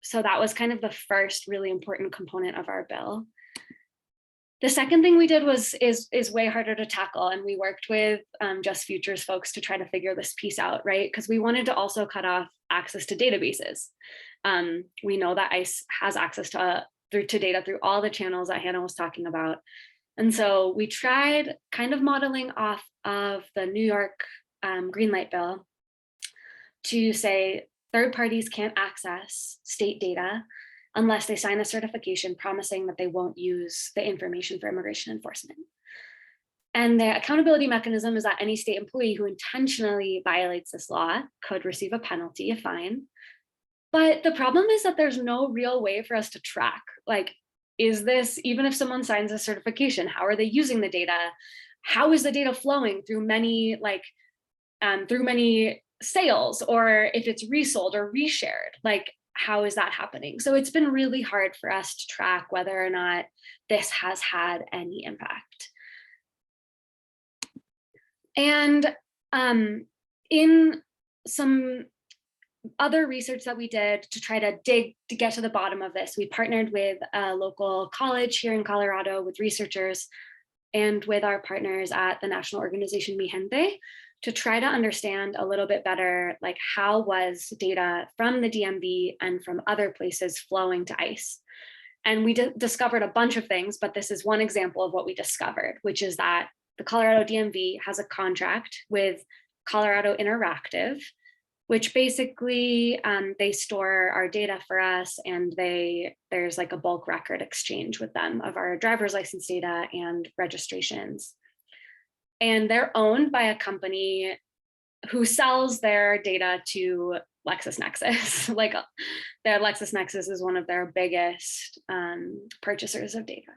So that was kind of the first really important component of our bill. The second thing we did is way harder to tackle, and we worked with Just Futures folks to try to figure this piece out, right? Because we wanted to also cut off access to databases. We know that ICE has access to data through all the channels that Hannah was talking about. And so we tried kind of modeling off of the New York Green Light Bill to say third parties can't access state data unless they sign a certification promising that they won't use the information for immigration enforcement. And the accountability mechanism is that any state employee who intentionally violates this law could receive a penalty, a fine. But the problem is that there's no real way for us to track, like, is this, even if someone signs a certification, how are they using the data? How is the data flowing through many, through many sales, or if it's resold or reshared, like, how is that happening? So it's been really hard for us to track whether or not this has had any impact. And in some other research that we did to try to get to the bottom of this, we partnered with a local college here in Colorado with researchers and with our partners at the national organization Mi Gente to try to understand a little bit better, like, how was data from the DMV and from other places flowing to ICE. And we discovered a bunch of things, but this is one example of what we discovered, which is that the Colorado DMV has a contract with Colorado Interactive, which basically they store our data for us, and there's like a bulk record exchange with them of our driver's license data and registrations. And they're owned by a company who sells their data to LexisNexis. Like their LexisNexis is one of their biggest purchasers of data.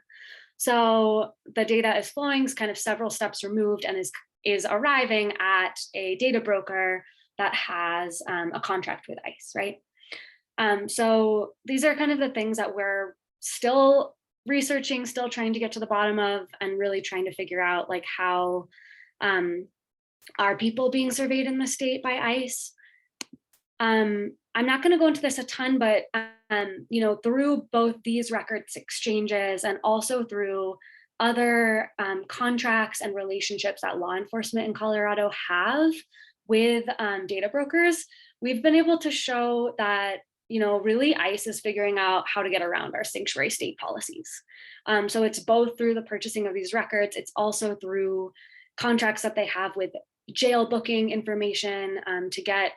So the data is flowing kind of several steps removed and is arriving at a data broker that has a contract with ICE, right? So these are kind of the things that we're still researching, still trying to get to the bottom of, and really trying to figure out like how are people being surveyed in the state by ICE? I'm not going to go into this a ton, but you know, through both these records exchanges and also through other contracts and relationships that law enforcement in Colorado have with data brokers, we've been able to show that, you know, really ICE is figuring out how to get around our sanctuary state policies. So it's both through the purchasing of these records, it's also through contracts that they have with jail booking information to get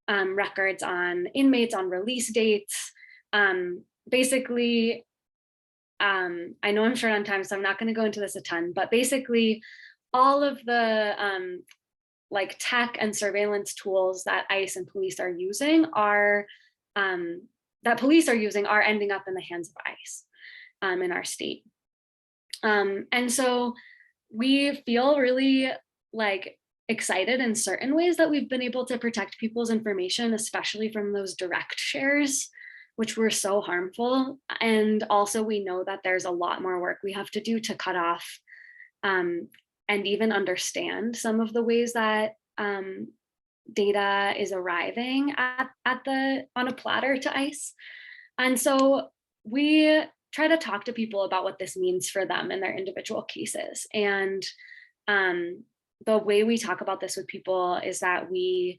records on inmates on release dates. Basically, I know I'm short on time, so I'm not going to go into this a ton, but basically all of the like tech and surveillance tools that ICE and police are using are ending up in the hands of ICE in our state. And so we feel really like excited in certain ways that we've been able to protect people's information, especially from those direct shares, which were so harmful. And also we know that there's a lot more work we have to do to cut off and even understand some of the ways that data is arriving on a platter to ICE. And so we try to talk to people about what this means for them in their individual cases. And the way we talk about this with people is that we,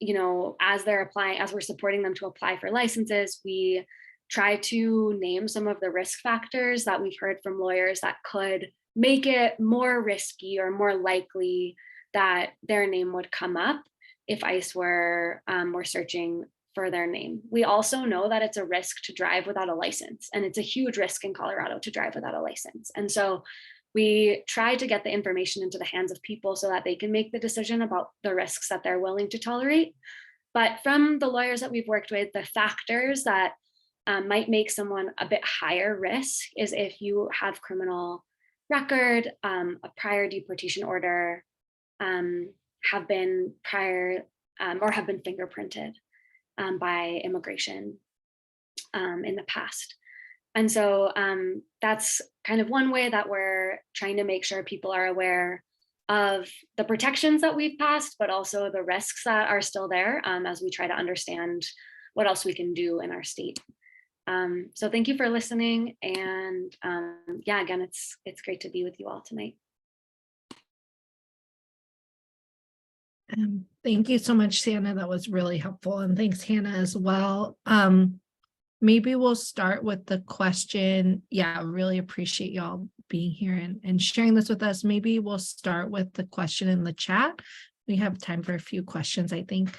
you know, as we're supporting them to apply for licenses, we try to name some of the risk factors that we've heard from lawyers that could make it more risky or more likely that their name would come up if ICE were searching for their name. We also know that it's a risk to drive without a license, and it's a huge risk in Colorado to drive without a license. And so we try to get the information into the hands of people so that they can make the decision about the risks that they're willing to tolerate. But from the lawyers that we've worked with, the factors that might make someone a bit higher risk is if you have criminal record, a prior deportation order, have been fingerprinted by immigration in the past. And so that's kind of one way that we're trying to make sure people are aware of the protections that we've passed, but also the risks that are still there as we try to understand what else we can do in our state. So thank you for listening. And yeah, again, it's great to be with you all tonight. Thank you so much, Sienna. That was really helpful. And thanks, Hannah, as well. Maybe we'll start with the question. Yeah, really appreciate y'all being here and sharing this with us. Maybe we'll start with the question in the chat. We have time for a few questions, I think.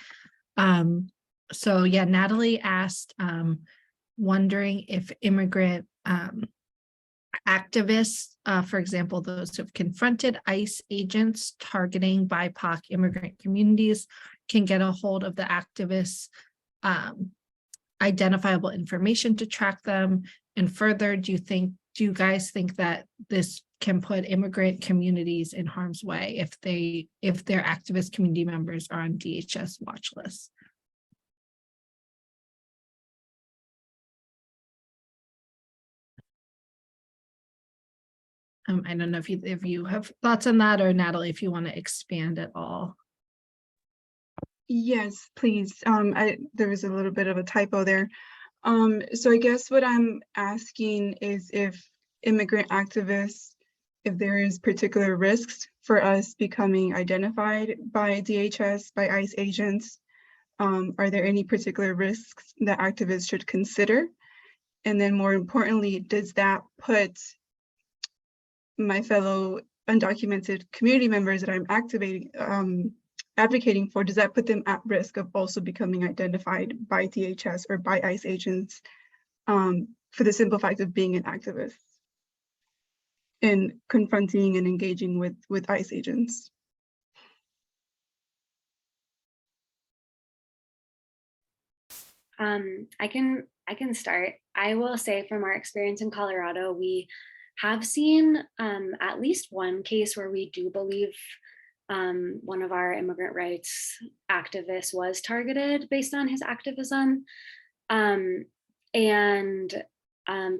So yeah, Natalie asked, wondering if immigrant activists, for example, those who have confronted ICE agents targeting BIPOC immigrant communities, can get a hold of the activists' identifiable information to track them. And further, do you guys think that this can put immigrant communities in harm's way if their activist community members are on DHS watch lists? I don't know if you have thoughts on that, or Natalie, if you want to expand at all. Yes, please. There was a little bit of a typo there. So I guess what I'm asking is if immigrant activists, if there is particular risks for us becoming identified by DHS, by ICE agents, are there any particular risks that activists should consider? And then more importantly, does that put my fellow undocumented community members that I'm advocating for, does that put them at risk of also becoming identified by DHS or by ICE agents for the simple fact of being an activist and confronting and engaging with ICE agents? I can start. I will say from our experience in Colorado, we have seen at least one case where we do believe one of our immigrant rights activists was targeted based on his activism.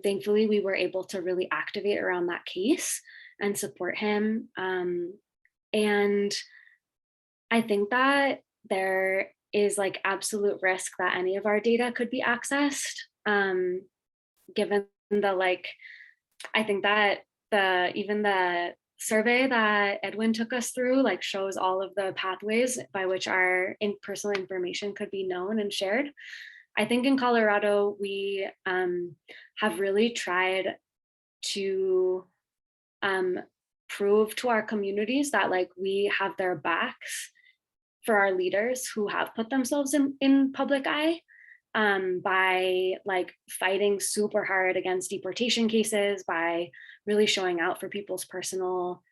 Thankfully, we were able to really activate around that case and support him. And I think that there is like absolute risk that any of our data could be accessed, given the I think that even the survey that Edwin took us through shows all of the pathways by which our personal information could be known and shared. I think in Colorado, we have really tried to prove to our communities that we have their backs for our leaders who have put themselves in public eye by fighting super hard against deportation cases, by really showing out for people's personal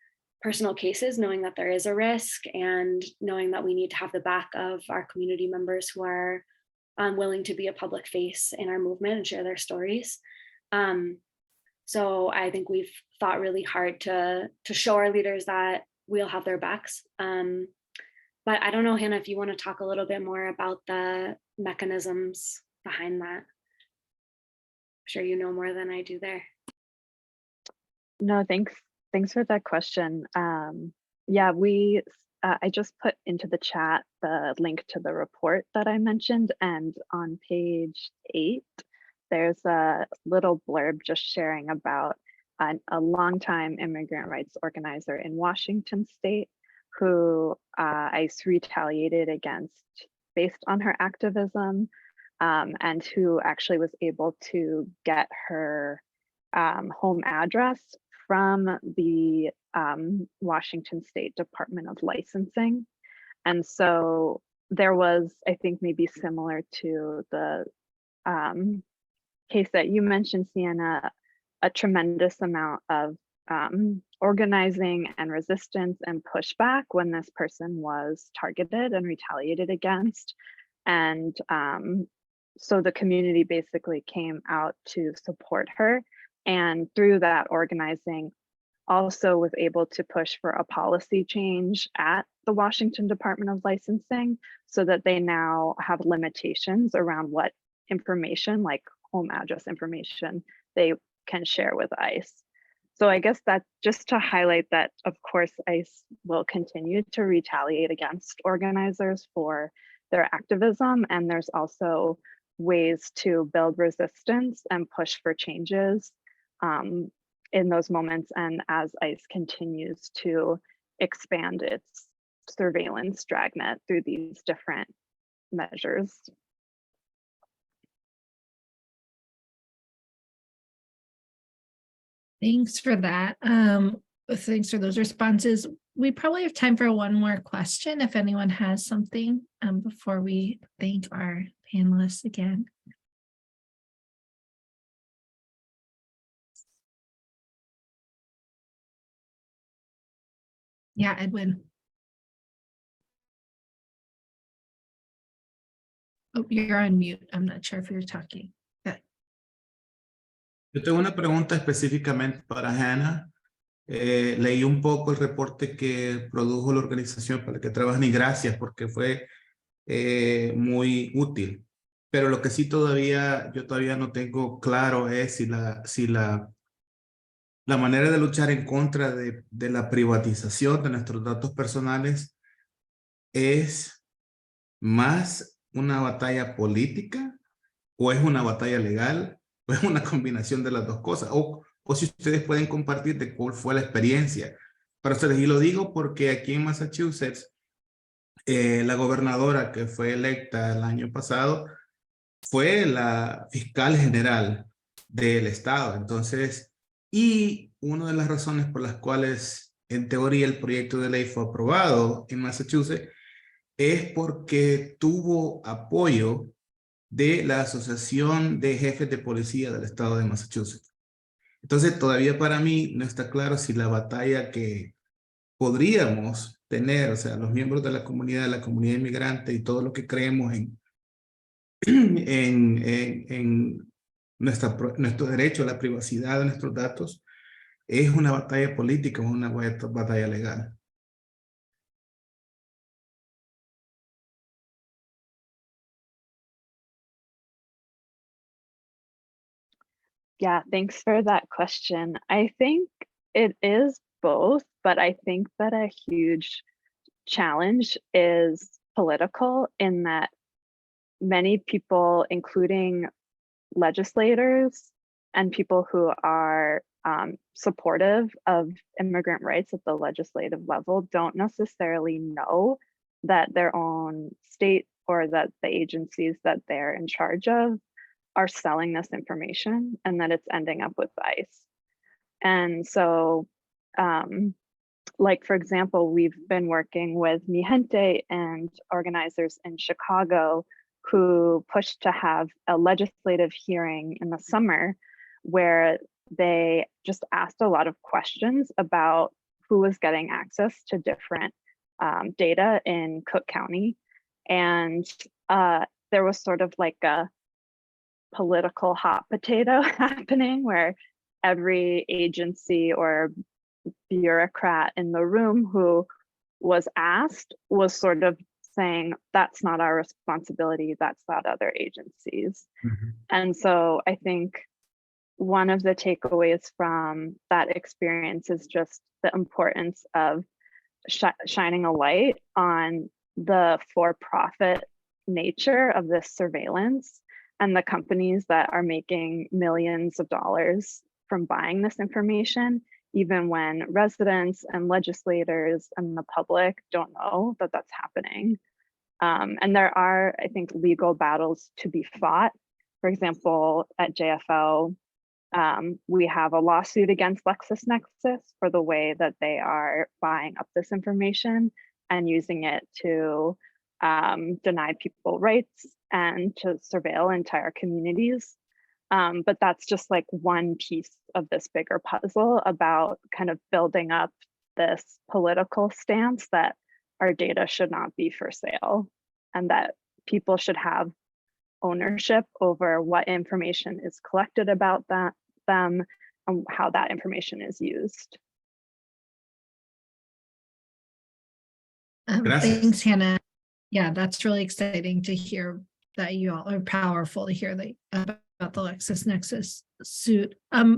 cases, knowing that there is a risk and knowing that we need to have the back of our community members who are willing to be a public face in our movement and share their stories. So I think we've fought really hard to show our leaders that we'll have their backs. But I don't know, Hannah, if you want to talk a little bit more about the mechanisms behind that. I'm sure you know more than I do there. No, thanks for that question. Yeah, I just put into the chat the link to the report that I mentioned, and on page 8, there's a little blurb just sharing about a longtime immigrant rights organizer in Washington State who ICE retaliated against based on her activism, and who actually was able to get her home address from the Washington State Department of Licensing. And so there was, I think, maybe similar to the case that you mentioned, Sienna, a tremendous amount of organizing and resistance and pushback when this person was targeted and retaliated against. And so the community basically came out to support her. And through that organizing, also was able to push for a policy change at the Washington Department of Licensing so that they now have limitations around what information, like home address information, they can share with ICE. So I guess that just to highlight that, of course, ICE will continue to retaliate against organizers for their activism. And there's also ways to build resistance and push for changes in those moments, and as ICE continues to expand its surveillance dragnet through these different measures. Thanks for that. Thanks for those responses. We probably have time for one more question if anyone has something before we thank our panelists again. Yeah, Edwin. Oh, you're on mute. I'm not sure if you're talking. Yo tengo una pregunta específicamente para Hannah. Leí un poco el reporte que produjo la organización para la que trabajan y gracias porque fue muy útil. Pero lo que sí yo todavía no tengo claro es si la manera de luchar en contra de la privatización de nuestros datos personales es más una batalla política o es una batalla legal o es una combinación de las dos cosas, o si ustedes pueden compartir de cuál fue la experiencia para ustedes. Y lo digo porque aquí en Massachusetts la gobernadora que fue electa el año pasado fue la fiscal general del estado. Entonces, y una de las razones por las cuales en teoría el proyecto de ley fue aprobado en Massachusetts es porque tuvo apoyo de la Asociación de Jefes de Policía del estado de Massachusetts. Entonces, todavía para mí no está claro si la batalla que podríamos tener, o sea, los miembros de la comunidad inmigrante y todo lo que creemos en nuestro derecho a la privacidad de nuestros datos, es una batalla política, es una batalla legal. Yeah, thanks for that question. I think it is both, but I think that a huge challenge is political in that many people, including legislators and people who are supportive of immigrant rights at the legislative level, don't necessarily know that their own state or that the agencies that they're in charge of are selling this information and that it's ending up with ICE. And so, like, for example, we've been working with Mi Gente and organizers in Chicago who pushed to have a legislative hearing in the summer where they just asked a lot of questions about who was getting access to different data in Cook County. And there was sort of like a political hot potato happening where every agency or bureaucrat in the room who was asked was sort of saying, that's not our responsibility, that's not other agencies. And so I think one of the takeaways from that experience is just the importance of shining a light on the for-profit nature of this surveillance and the companies that are making millions of dollars from buying this information, even when residents and legislators and the public don't know that that's happening. And there are, I think, legal battles to be fought. For example, at JFL, we have a lawsuit against LexisNexis for the way that they are buying up this information and using it to deny people rights and to surveil entire communities. But that's just like one piece of this bigger puzzle about kind of building up this political stance that our data should not be for sale and that people should have ownership over what information is collected about them and how that information is used. Gracias. Thanks, Hannah. Yeah, that's really exciting to hear that you all are powerful to hear that about the LexisNexis suit.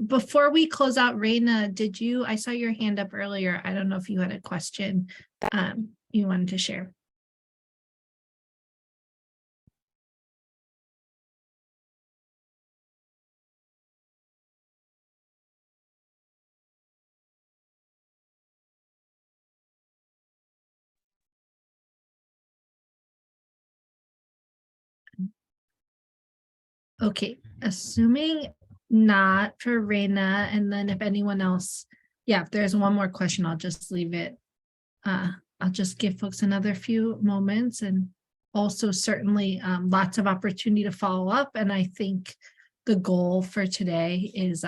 Before we close out, Reina, I saw your hand up earlier. I don't know if you had a question you wanted to share. Okay, assuming not for Reina, and then if anyone else, yeah, if there's one more question, I'll just leave it. I'll just give folks another few moments and also certainly lots of opportunity to follow up. And I think the goal for today is,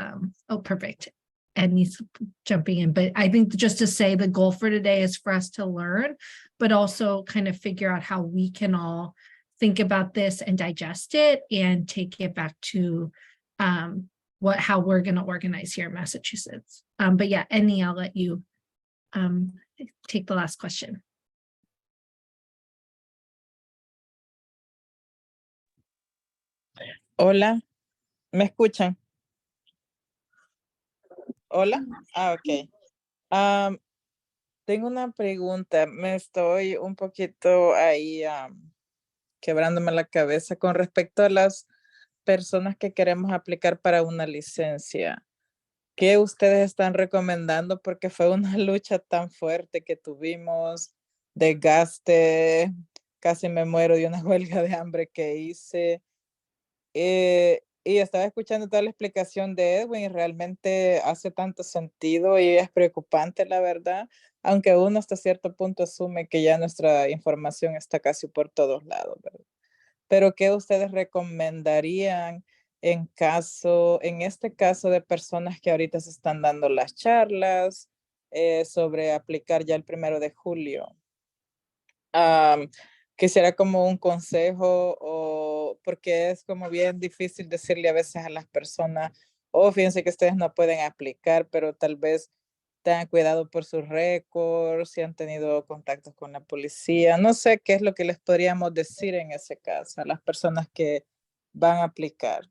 oh, perfect. And he's jumping in, but I think just to say the goal for today is for us to learn, but also kind of figure out how we can all think about this and digest it and take it back to how we're going to organize here in Massachusetts. But yeah, Annie, I'll let you take the last question. Hola, ¿me escuchan? Hola, ok. Tengo una pregunta, me estoy un poquito ahí quebrándome la cabeza con respecto a las personas que queremos aplicar para una licencia. ¿Qué ustedes están recomendando? Porque fue una lucha tan fuerte que tuvimos, desgaste, casi me muero de una huelga de hambre que hice. Y estaba escuchando toda la explicación de Edwin y realmente hace tanto sentido y es preocupante, la verdad, aunque uno hasta cierto punto asume que ya nuestra información está casi por todos lados, ¿verdad? Pero ¿qué ustedes recomendarían en este caso de personas que ahorita se están dando las charlas sobre aplicar ya el 1 de julio? Quisiera como un consejo o porque es como bien difícil decirle a veces a las personas, oh, fíjense que ustedes no pueden aplicar, pero tal vez tengan cuidado por sus récords, si han tenido contactos con la policía. No sé qué es lo que les podríamos decir en ese caso a las personas que van a aplicar.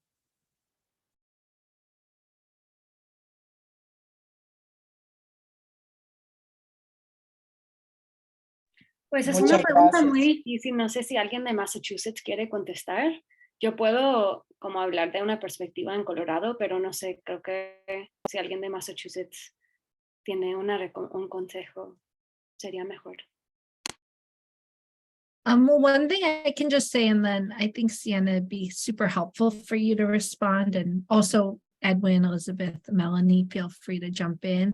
Pues es una Muchas pregunta muy gracias. difícil. No sé si alguien de Massachusetts quiere contestar. Yo puedo como hablar de una perspectiva en Colorado, pero no sé, creo que si alguien de Massachusetts tiene un consejo, sería mejor. Well, one thing I can just say, and then I think Sienna would be super helpful for you to respond, and also Edwin, Elizabeth, Melanie, feel free to jump in.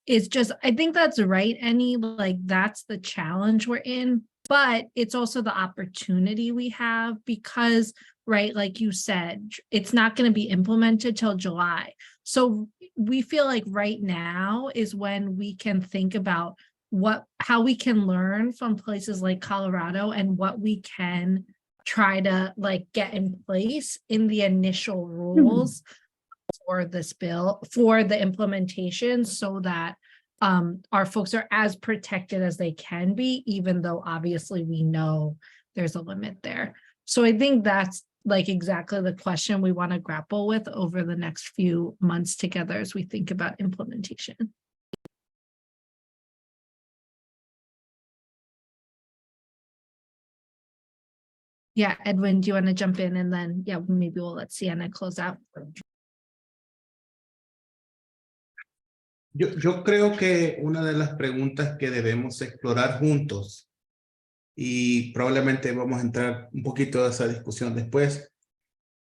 Is just, I think that's right, Annie, like that's the challenge we're in, but it's also the opportunity we have because, right, like you said, it's not going to be implemented till July. So we feel like right now is when we can think about how we can learn from places like Colorado and what we can try to like get in place in the initial rules for this bill, for the implementation, so that our folks are as protected as they can be, even though obviously we know there's a limit there. So I think that's like exactly the question we want to grapple with over the next few months together as we think about implementation. Yeah, Edwin, do you want to jump in and then, yeah, maybe we'll let Sienna close out. Yo creo que una de las preguntas que debemos explorar juntos, y probablemente vamos a entrar un poquito a esa discusión después,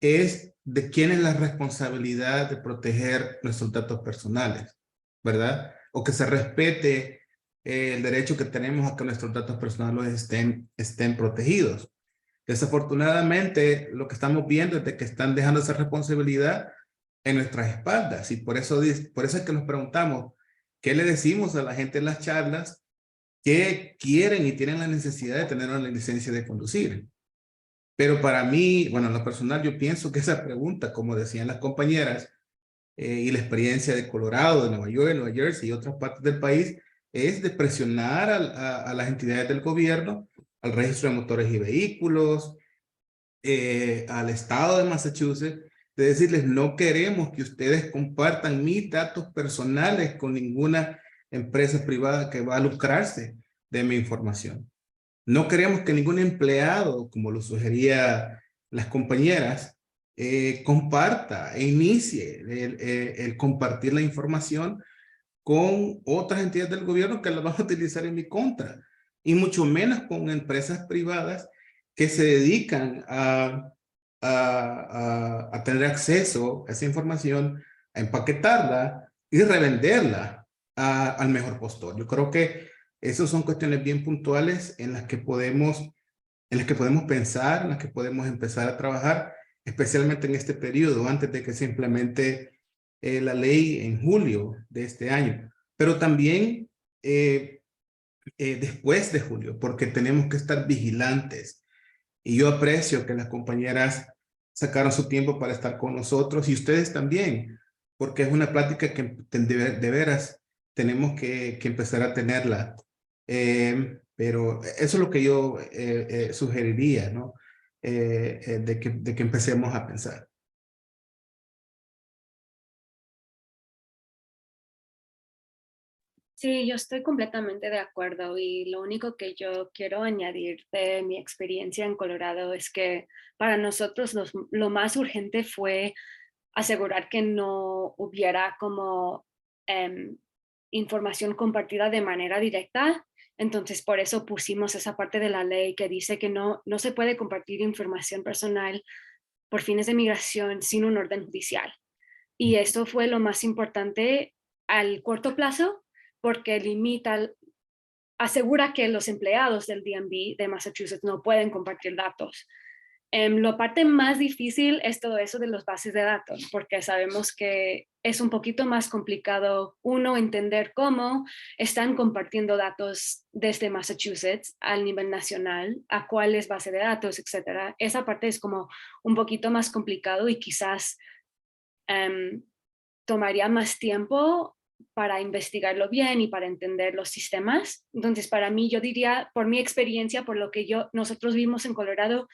es de quién es la responsabilidad de proteger nuestros datos personales, ¿verdad? O que se respete el derecho que tenemos a que nuestros datos personales estén protegidos. Desafortunadamente, lo que estamos viendo es de que están dejando esa responsabilidad en nuestras espaldas, y por eso es que nos preguntamos, ¿qué le decimos a la gente en las charlas que quieren y tienen la necesidad de tener una licencia de conducir? Pero para mí, bueno, en lo personal, yo pienso que esa pregunta, como decían las compañeras, y la experiencia de Colorado, de Nueva York, Nueva Jersey y otras partes del país, es de presionar a las entidades del gobierno, al registro de motores y vehículos, al estado de Massachusetts, de decirles, no queremos que ustedes compartan mis datos personales con ninguna empresa privada que va a lucrarse de mi información. No queremos que ningún empleado, como lo sugería las compañeras, comparta e inicie el compartir la información con otras entidades del gobierno que la van a utilizar en mi contra, y mucho menos con empresas privadas que se dedican a tener acceso a esa información, a empaquetarla y revenderla al mejor postor. Yo creo que esas son cuestiones bien puntuales en las que podemos pensar, en las que podemos empezar a trabajar, especialmente en este periodo, antes de que se implemente la ley en julio de este año, pero también después de julio, porque tenemos que estar vigilantes. Y yo aprecio que las compañeras sacaron su tiempo para estar con nosotros, y ustedes también, porque es una plática que de veras tenemos que empezar a tenerla. Pero eso es lo que yo sugeriría, ¿no? De que empecemos a pensar. Sí, yo estoy completamente de acuerdo, y lo único que yo quiero añadir de mi experiencia en Colorado es que para nosotros lo más urgente fue asegurar que no hubiera como información compartida de manera directa. Entonces, por eso pusimos esa parte de la ley que dice que no se puede compartir información personal por fines de migración sin un orden judicial. Y esto fue lo más importante al corto plazo porque asegura que los empleados del DMV de Massachusetts no pueden compartir datos. La parte más difícil es todo eso de las bases de datos, porque sabemos que es un poquito más complicado entender cómo están compartiendo datos desde Massachusetts al nivel nacional, a cuáles bases de datos, etcétera. Esa parte es como un poquito más complicado y quizás tomaría más tiempo para investigarlo bien y para entender los sistemas. Entonces, para mí, yo diría, por mi experiencia, por lo que nosotros vimos en Colorado,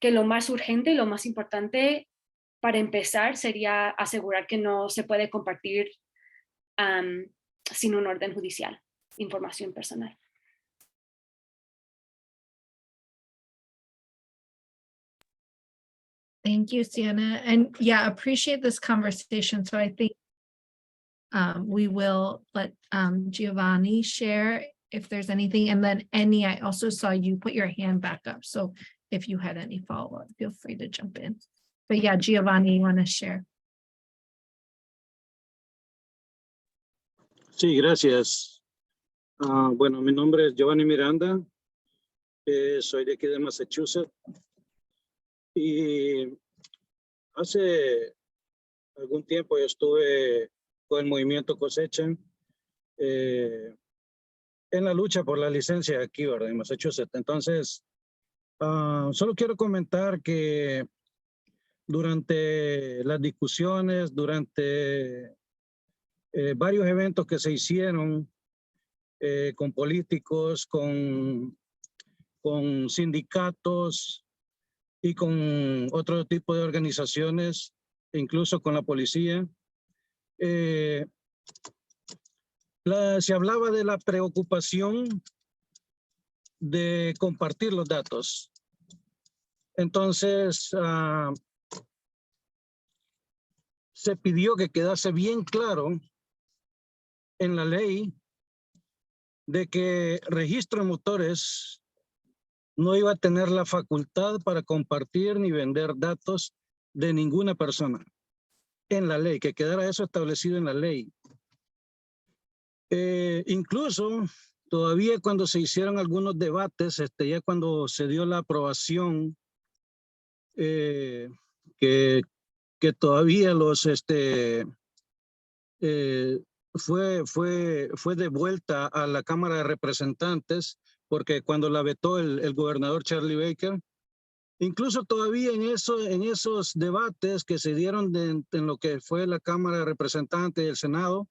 que lo más urgente y lo más importante para empezar sería asegurar que no se puede compartir sin un orden judicial, información personal. Thank you, Sienna. And yeah, appreciate this conversation. So I think we will let Giovanni share if there's anything. And then Annie, I also saw you put your hand back up. So if you had any follow-up, feel free to jump in. But yeah, Giovanni, you want to share? Sí, gracias. Bueno, mi nombre es Giovanni Miranda. Soy de aquí de Massachusetts. Y hace algún tiempo yo estuve con el movimiento Cosecha en la lucha por la licencia aquí, ¿verdad? En Massachusetts. Entonces, solo quiero comentar que durante las discusiones, durante varios eventos que se hicieron con políticos, con sindicatos y con otro tipo de organizaciones, incluso con la policía, se hablaba de la preocupación de compartir los datos. Entonces, se pidió que quedase bien claro en la ley de que registro de motores no iba a tener la facultad para compartir ni vender datos de ninguna persona. En la ley, que quedara eso establecido en la ley. Incluso todavía cuando se hicieron algunos debates, ya cuando se dio la aprobación, que todavía fue devuelta a la Cámara de Representantes, porque cuando la vetó el gobernador Charlie Baker, incluso todavía en esos debates que se dieron en lo que fue la Cámara de Representantes y el Senado,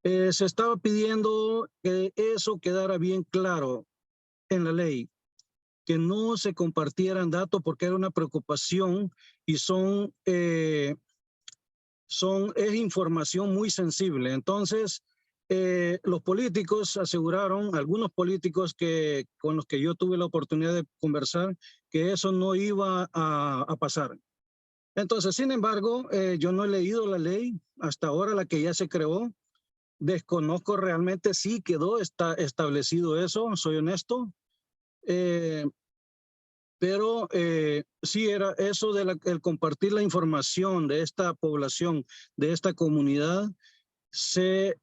se estaba pidiendo que eso quedara bien claro en la ley, que no se compartieran datos porque era una preocupación y es información muy sensible. Entonces, los políticos aseguraron, algunos políticos con los que yo tuve la oportunidad de conversar, que eso no iba a pasar. Entonces, sin embargo, yo no he leído la ley hasta ahora, la que ya se creó. Desconozco realmente si está establecido eso, soy honesto. Pero sí era eso de el compartir la información de esta población, de esta comunidad, se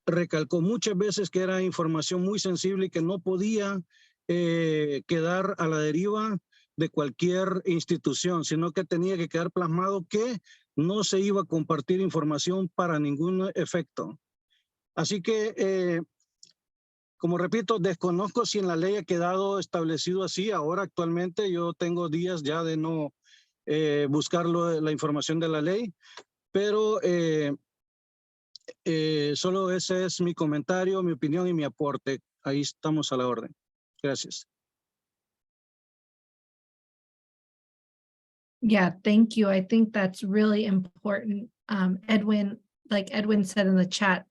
recalcó muchas veces que era información muy sensible y que no podía quedar a la deriva de cualquier institución, sino que tenía que quedar plasmado que no se iba a compartir información para ningún efecto. Así que, como repito, desconozco si en la ley ha quedado establecido así. Ahora actualmente yo tengo días ya de no buscar la información de la ley, pero solo ese es mi comentario, mi opinión y mi aporte. Ahí estamos a la orden. Gracias. Yeah, thank you. I think that's really important. Edwin, like Edwin said in the chat,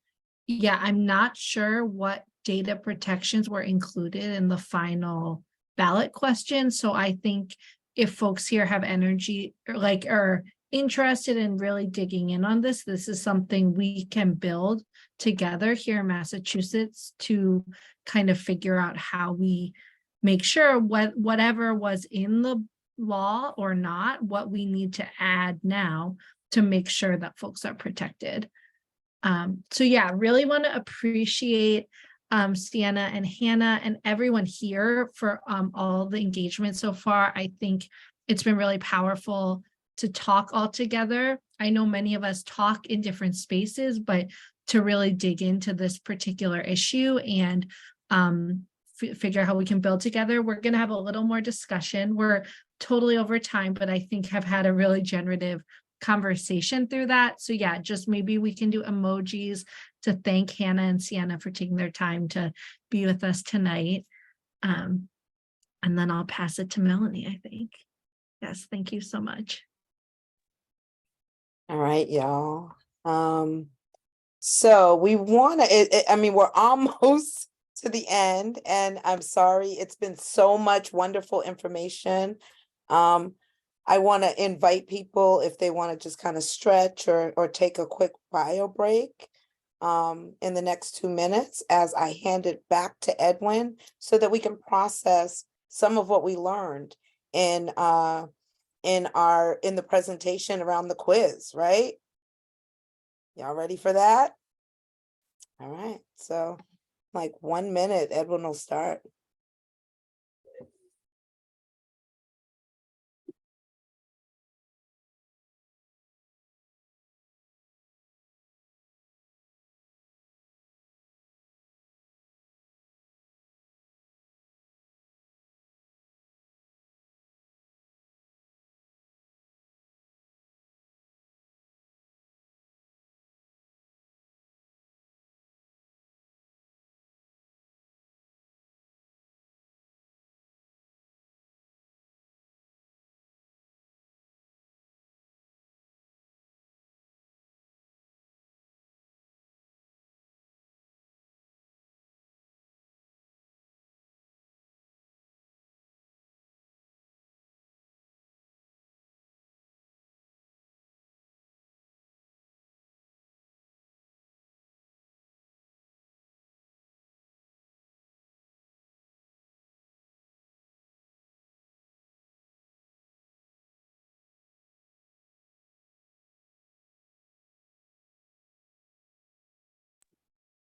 yeah, I'm not sure what data protections were included in the final ballot question. So I think if folks here have energy or are interested in really digging in on this is something we can build together here in Massachusetts to kind of figure out how we make sure whatever was in law or not, what we need to add now to make sure that folks are protected. So yeah, really want to appreciate Sienna and Hannah and everyone here for all the engagement so far. I think it's been really powerful to talk all together. I know many of us talk in different spaces, but to really dig into this particular issue and figure out how we can build together. We're going to have a little more discussion. We're totally over time, but I think have had a really generative conversation through that. So yeah, just maybe we can do emojis to thank Hannah and Sienna for taking their time to be with us tonight. And then I'll pass it to Melanie, I think. Yes, thank you so much. All right, y'all. So we want to, I mean, we're almost to the end, and I'm sorry, it's been so much wonderful information. I want to invite people if they want to just kind of stretch or take a quick bio break in the next 2 minutes as I hand it back to Edwin so that we can process some of what we learned in the presentation around the quiz, right? Y'all ready for that? All right, so like 1 minute, Edwin will start.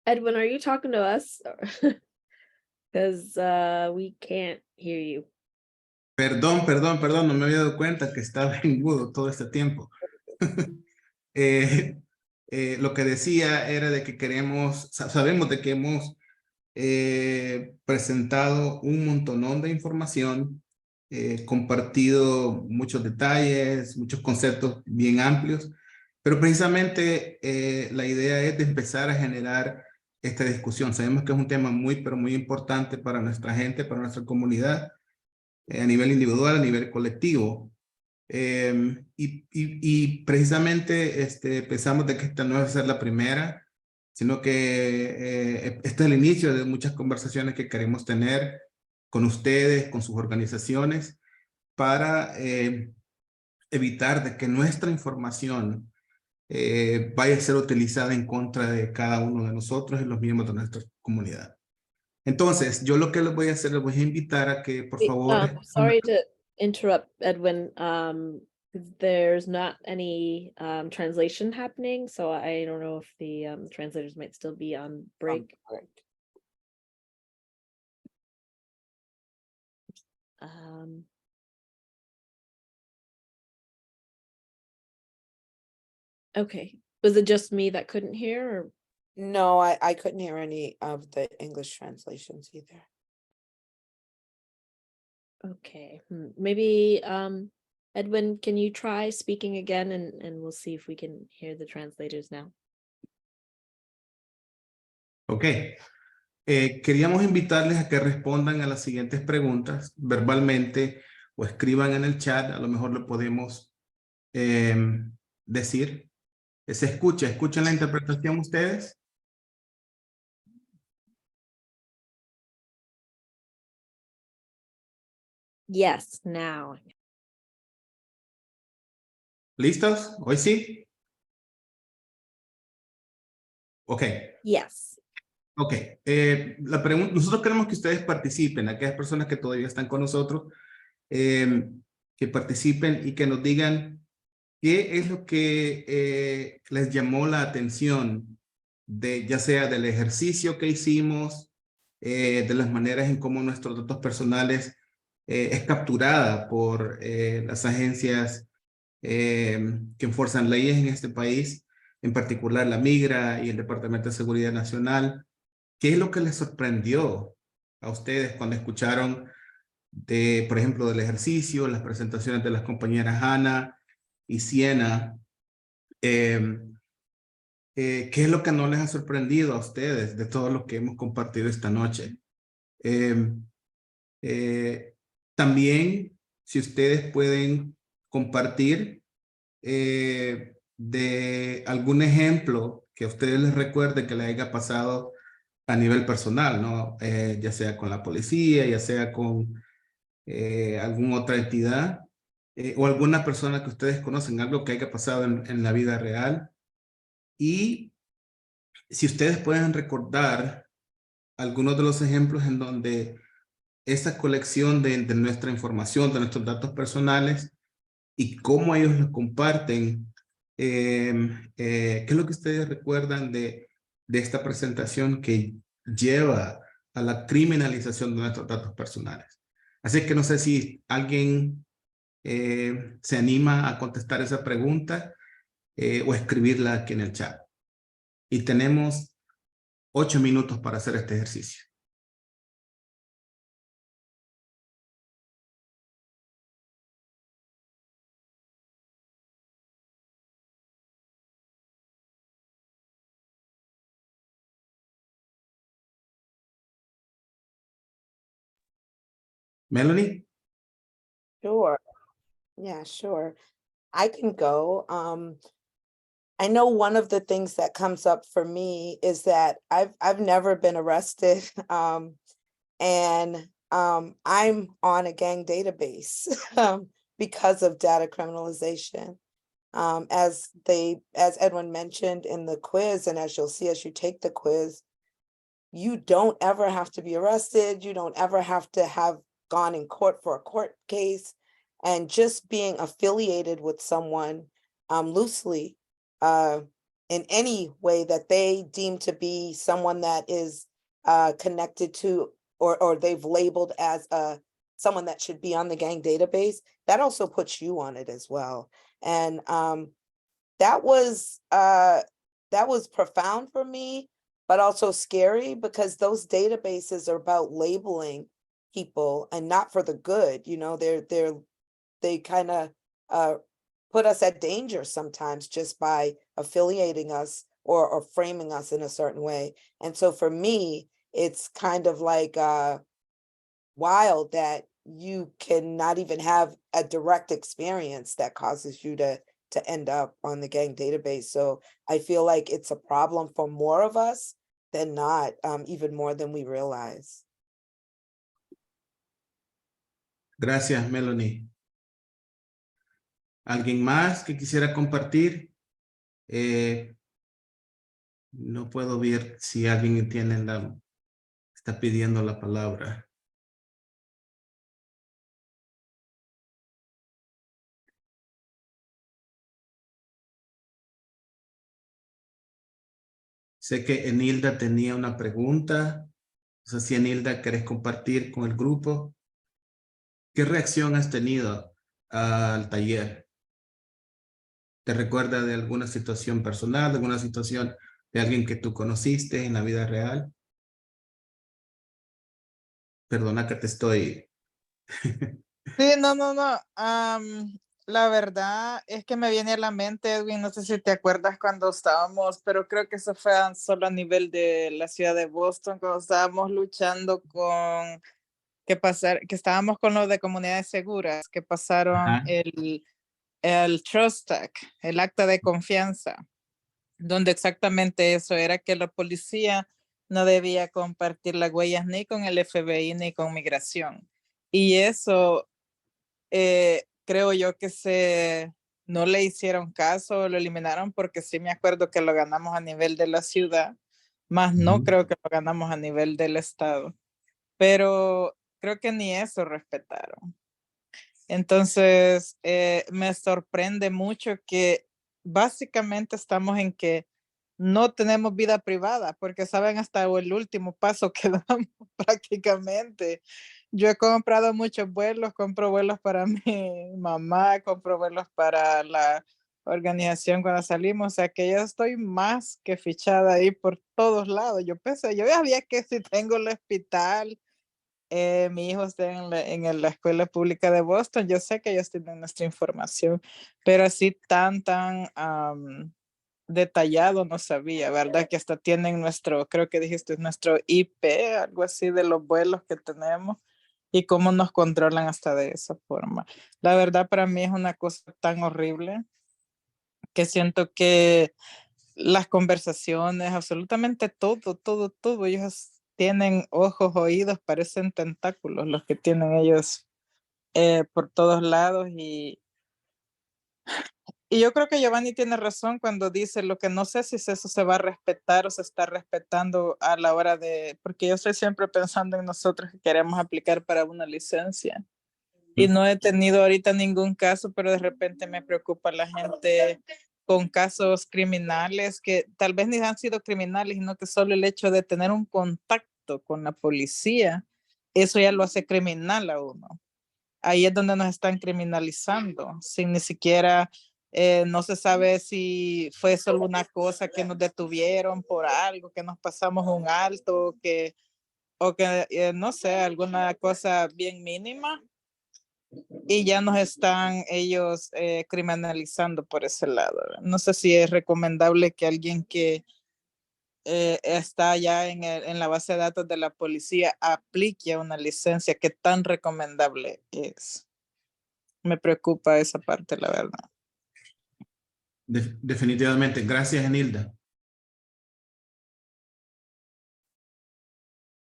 Edwin, are you talking to us? Because we can't hear you. Perdón, no me había dado cuenta que estaba en mudo todo este tiempo. Lo que decía era de que sabemos de que hemos presentado un montonón de información, compartido muchos detalles, muchos conceptos bien amplios, pero precisamente la idea es de empezar a generar esta discusión. Sabemos que es un tema pero muy importante para nuestra gente, para nuestra comunidad, a nivel individual, a nivel colectivo. Y precisamente pensamos de que esta no va a ser la primera, sino que este es el inicio de muchas conversaciones que queremos tener con ustedes, con sus organizaciones, para evitar de que nuestra información vaya a ser utilizada en contra de cada uno de nosotros y los miembros de nuestra comunidad. Entonces, yo lo que les voy a hacer, les voy a invitar a que, por favor... Sorry to interrupt, Edwin. There's not any translation happening, so I don't know if the translators might still be on break. Okay, was it just me that couldn't hear? Or? No, I couldn't hear any of the English translations either. Okay, maybe Edwin, can you try speaking again and we'll see if we can hear the translators now. Ok. Queríamos invitarles a que respondan a las siguientes preguntas verbalmente o escriban en el chat. A lo mejor lo podemos decir. ¿Se escucha? ¿Escuchan la interpretación ustedes? Yes, now. ¿Listos? ¿Hoy sí? Ok. Yes. Ok. Nosotros queremos que ustedes participen, aquellas personas que todavía están con nosotros. que participen y que nos digan qué es lo que les llamó la atención, ya sea del ejercicio que hicimos, de las maneras en cómo nuestros datos personales es capturada por las agencias que enforzan leyes en este país, en particular la Migra y el Departamento de Seguridad Nacional. ¿Qué es lo que les sorprendió a ustedes cuando escucharon por ejemplo, del ejercicio, las presentaciones de las compañeras Ana y Siena? ¿Qué es lo que no les ha sorprendido a ustedes de todo lo que hemos compartido esta noche? También, si ustedes pueden compartir de algún ejemplo que a ustedes les recuerde que les haya pasado a nivel personal, ¿no? Ya sea con la policía, ya sea con alguna otra entidad o alguna persona que ustedes conocen, algo que haya pasado en la vida real. Y si ustedes pueden recordar algunos de los ejemplos en donde esa colección de nuestra información, de nuestros datos personales y cómo ellos lo comparten, ¿qué es lo que ustedes recuerdan de esta presentación que lleva a la criminalización de nuestros datos personales? Así que no sé si alguien se anima a contestar esa pregunta o escribirla aquí en el chat. Y tenemos 8 minutos para hacer este ejercicio. Melanie? Sure. Yeah, sure. I can go. I know one of the things that comes up for me is that I've never been arrested. And I'm on a gang database because of data criminalization. As Edwin mentioned in the quiz, and as you'll see as you take the quiz, you don't ever have to be arrested. You don't ever have to have gone in court for a court case. And just being affiliated with someone loosely in any way that they deem to be someone that is connected to or they've labeled as someone that should be on the gang database, that also puts you on it as well. And that was profound for me, but also scary because those databases are about labeling people and not for the good. You know, they kind of put us at danger sometimes just by affiliating us or framing us in a certain way. And so for me, it's kind of like wild that you cannot even have a direct experience that causes you to end up on the gang database. So I feel like it's a problem for more of us than not, even more than we realize. Gracias, Melanie. ¿Alguien más que quisiera compartir? No puedo ver si alguien está pidiendo la palabra. Sé que Enilda tenía una pregunta. O sea, si Enilda querés compartir con el grupo. ¿Qué reacción has tenido al taller? ¿Te recuerda de alguna situación personal, de alguna situación de alguien que tú conociste en la vida real? Perdona que te estoy... Sí, no. La verdad es que me viene a la mente, Edwin, no sé si te acuerdas cuando estábamos, pero creo que eso fue solo a nivel de la ciudad de Boston, cuando estábamos luchando con que estábamos con lo de comunidades seguras, que pasaron Ajá. el Trust Act, el acta de confianza, donde exactamente eso era que la policía no debía compartir las huellas ni con el FBI ni con migración. Y eso creo yo que no le hicieron caso, lo eliminaron porque sí me acuerdo que lo ganamos a nivel de la ciudad, más no creo que lo ganamos a nivel del estado. Pero creo que ni eso respetaron. Entonces, me sorprende mucho que básicamente estamos en que no tenemos vida privada, porque saben hasta el último paso que damos prácticamente. Yo he comprado muchos vuelos, compro vuelos para mi mamá, compro vuelos para la organización cuando salimos, o sea que yo estoy más que fichada ahí por todos lados. Yo pensé, yo ya sabía que si tengo el hospital, mi hijo está en la escuela pública de Boston, yo sé que ellos tienen nuestra información, pero así tan detallado no sabía, ¿verdad? Que hasta tienen nuestro, creo que dijiste, nuestro IP, algo así de los vuelos que tenemos y cómo nos controlan hasta de esa forma. La verdad para mí es una cosa tan horrible que siento que las conversaciones, absolutamente todo, ellos tienen ojos, oídos, parecen tentáculos los que tienen ellos por todos lados y yo creo que Giovanni tiene razón cuando dice lo que no sé si eso se va a respetar o se está respetando a la hora de, porque yo estoy siempre pensando en nosotros que queremos aplicar para una licencia. Y no he tenido ahorita ningún caso, pero de repente me preocupa la gente con casos criminales que tal vez ni han sido criminales, sino que solo el hecho de tener un contacto con la policía, eso ya lo hace criminal a uno. Ahí es donde nos están criminalizando, sin ni siquiera, no se sabe si fue solo una cosa que nos detuvieron por algo, que nos pasamos un alto, o que no sé, alguna cosa bien mínima y ya nos están ellos criminalizando por ese lado. No sé si es recomendable que alguien que está ya en la base de datos de la policía aplique una licencia. ¿Qué tan recomendable es? Me preocupa esa parte, la verdad. Definitivamente. Gracias, Enilda.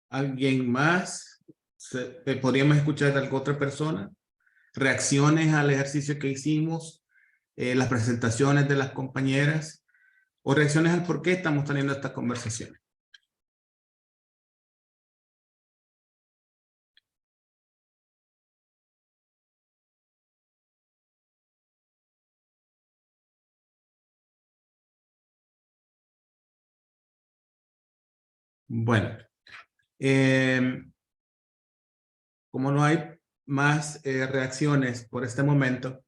¿Alguien más? ¿Podríamos escuchar a alguna otra persona? Reacciones al ejercicio que hicimos, las presentaciones de las compañeras o reacciones al por qué estamos teniendo esta conversación. Bueno, como no hay más reacciones por este momento,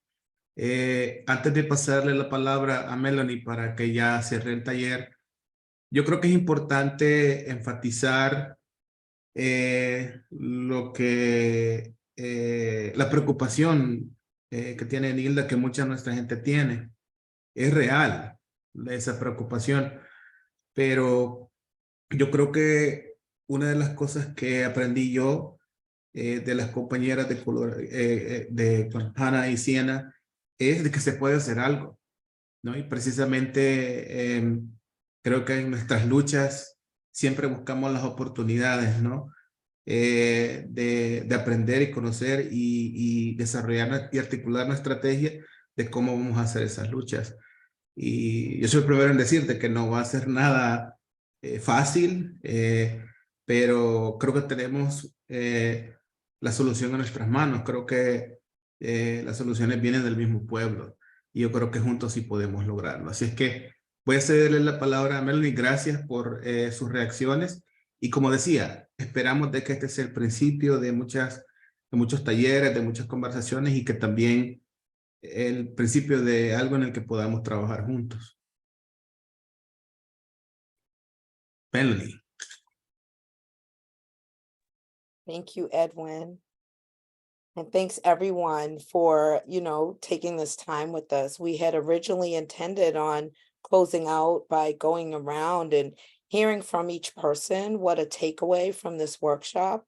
antes de pasarle la palabra a Melanie para que ya cierre el taller, yo creo que es importante enfatizar la preocupación que tiene Nilda, que mucha de nuestra gente tiene. Es real esa preocupación, pero yo creo que una de las cosas que aprendí yo de las compañeras de Hannah y Siena es de que se puede hacer algo, ¿no? Y precisamente creo que en nuestras luchas siempre buscamos las oportunidades, ¿no? De aprender y conocer y desarrollar y articular una estrategia de cómo vamos a hacer esas luchas. Y yo soy el primero en decirte que no va a ser nada fácil, pero creo que tenemos la solución en nuestras manos. Creo que las soluciones vienen del mismo pueblo y yo creo que juntos sí podemos lograrlo. Así es que voy a cederle la palabra a Melanie. Gracias por sus reacciones. Y como decía, esperamos de que este sea el principio de muchos talleres, de muchas conversaciones y que también el principio de algo en el que podamos trabajar juntos. Melanie. Thank you, Edwin. And thanks everyone for, taking this time with us. We had originally intended on closing out by going around and hearing from each person what a takeaway from this workshop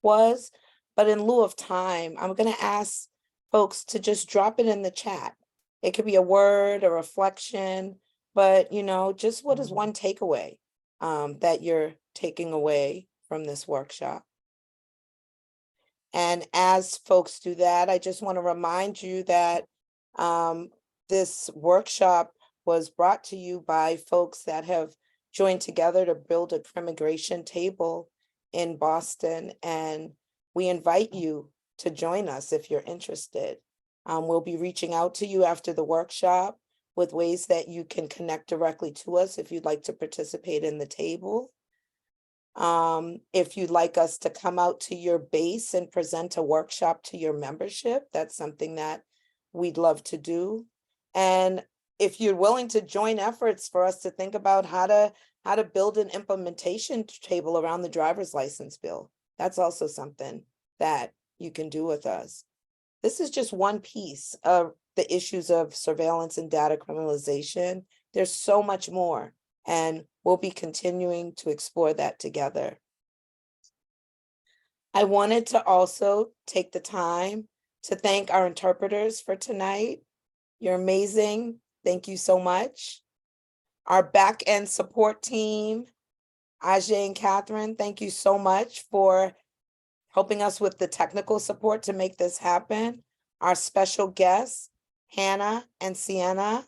was. But in lieu of time, I'm going to ask folks to just drop it in the chat. It could be a word, a reflection, but, just what is one takeaway that you're taking away from this workshop? And as folks do that, I just want to remind you that this workshop was brought to you by folks that have joined together to build a immigration table in Boston. And we invite you to join us if you're interested. We'll be reaching out to you after the workshop with ways that you can connect directly to us if you'd like to participate in the table. If you'd like us to come out to your base and present a workshop to your membership, that's something that we'd love to do. And if you're willing to join efforts for us to think about how to build an implementation table around the driver's license bill, that's also something that you can do with us. This is just one piece of the issues of surveillance and data criminalization. There's so much more, and we'll be continuing to explore that together. I wanted to also take the time to thank our interpreters for tonight. You're amazing. Thank you so much. Our back end support team, Ajay and Catherine, thank you so much for helping us with the technical support to make this happen. Our special guests, Hannah and Sienna,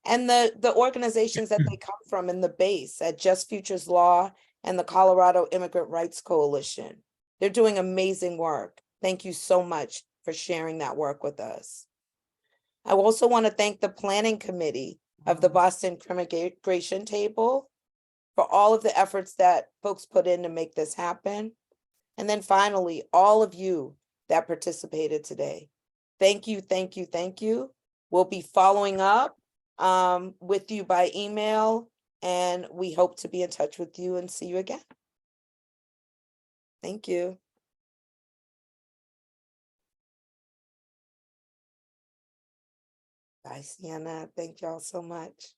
and the organizations that they come from in the base at Just Futures Law and the Colorado Immigrant Rights Coalition. They're doing amazing work. Thank you so much for sharing that work with us. I also want to thank the planning committee of the Boston Crimmigration Table for all of the efforts that folks put in to make this happen. And then finally, all of you that participated today. Thank you, thank you, thank you. We'll be following up with you by email, and we hope to be in touch with you and see you again. Thank you. Bye, Sienna. Thank y'all so much.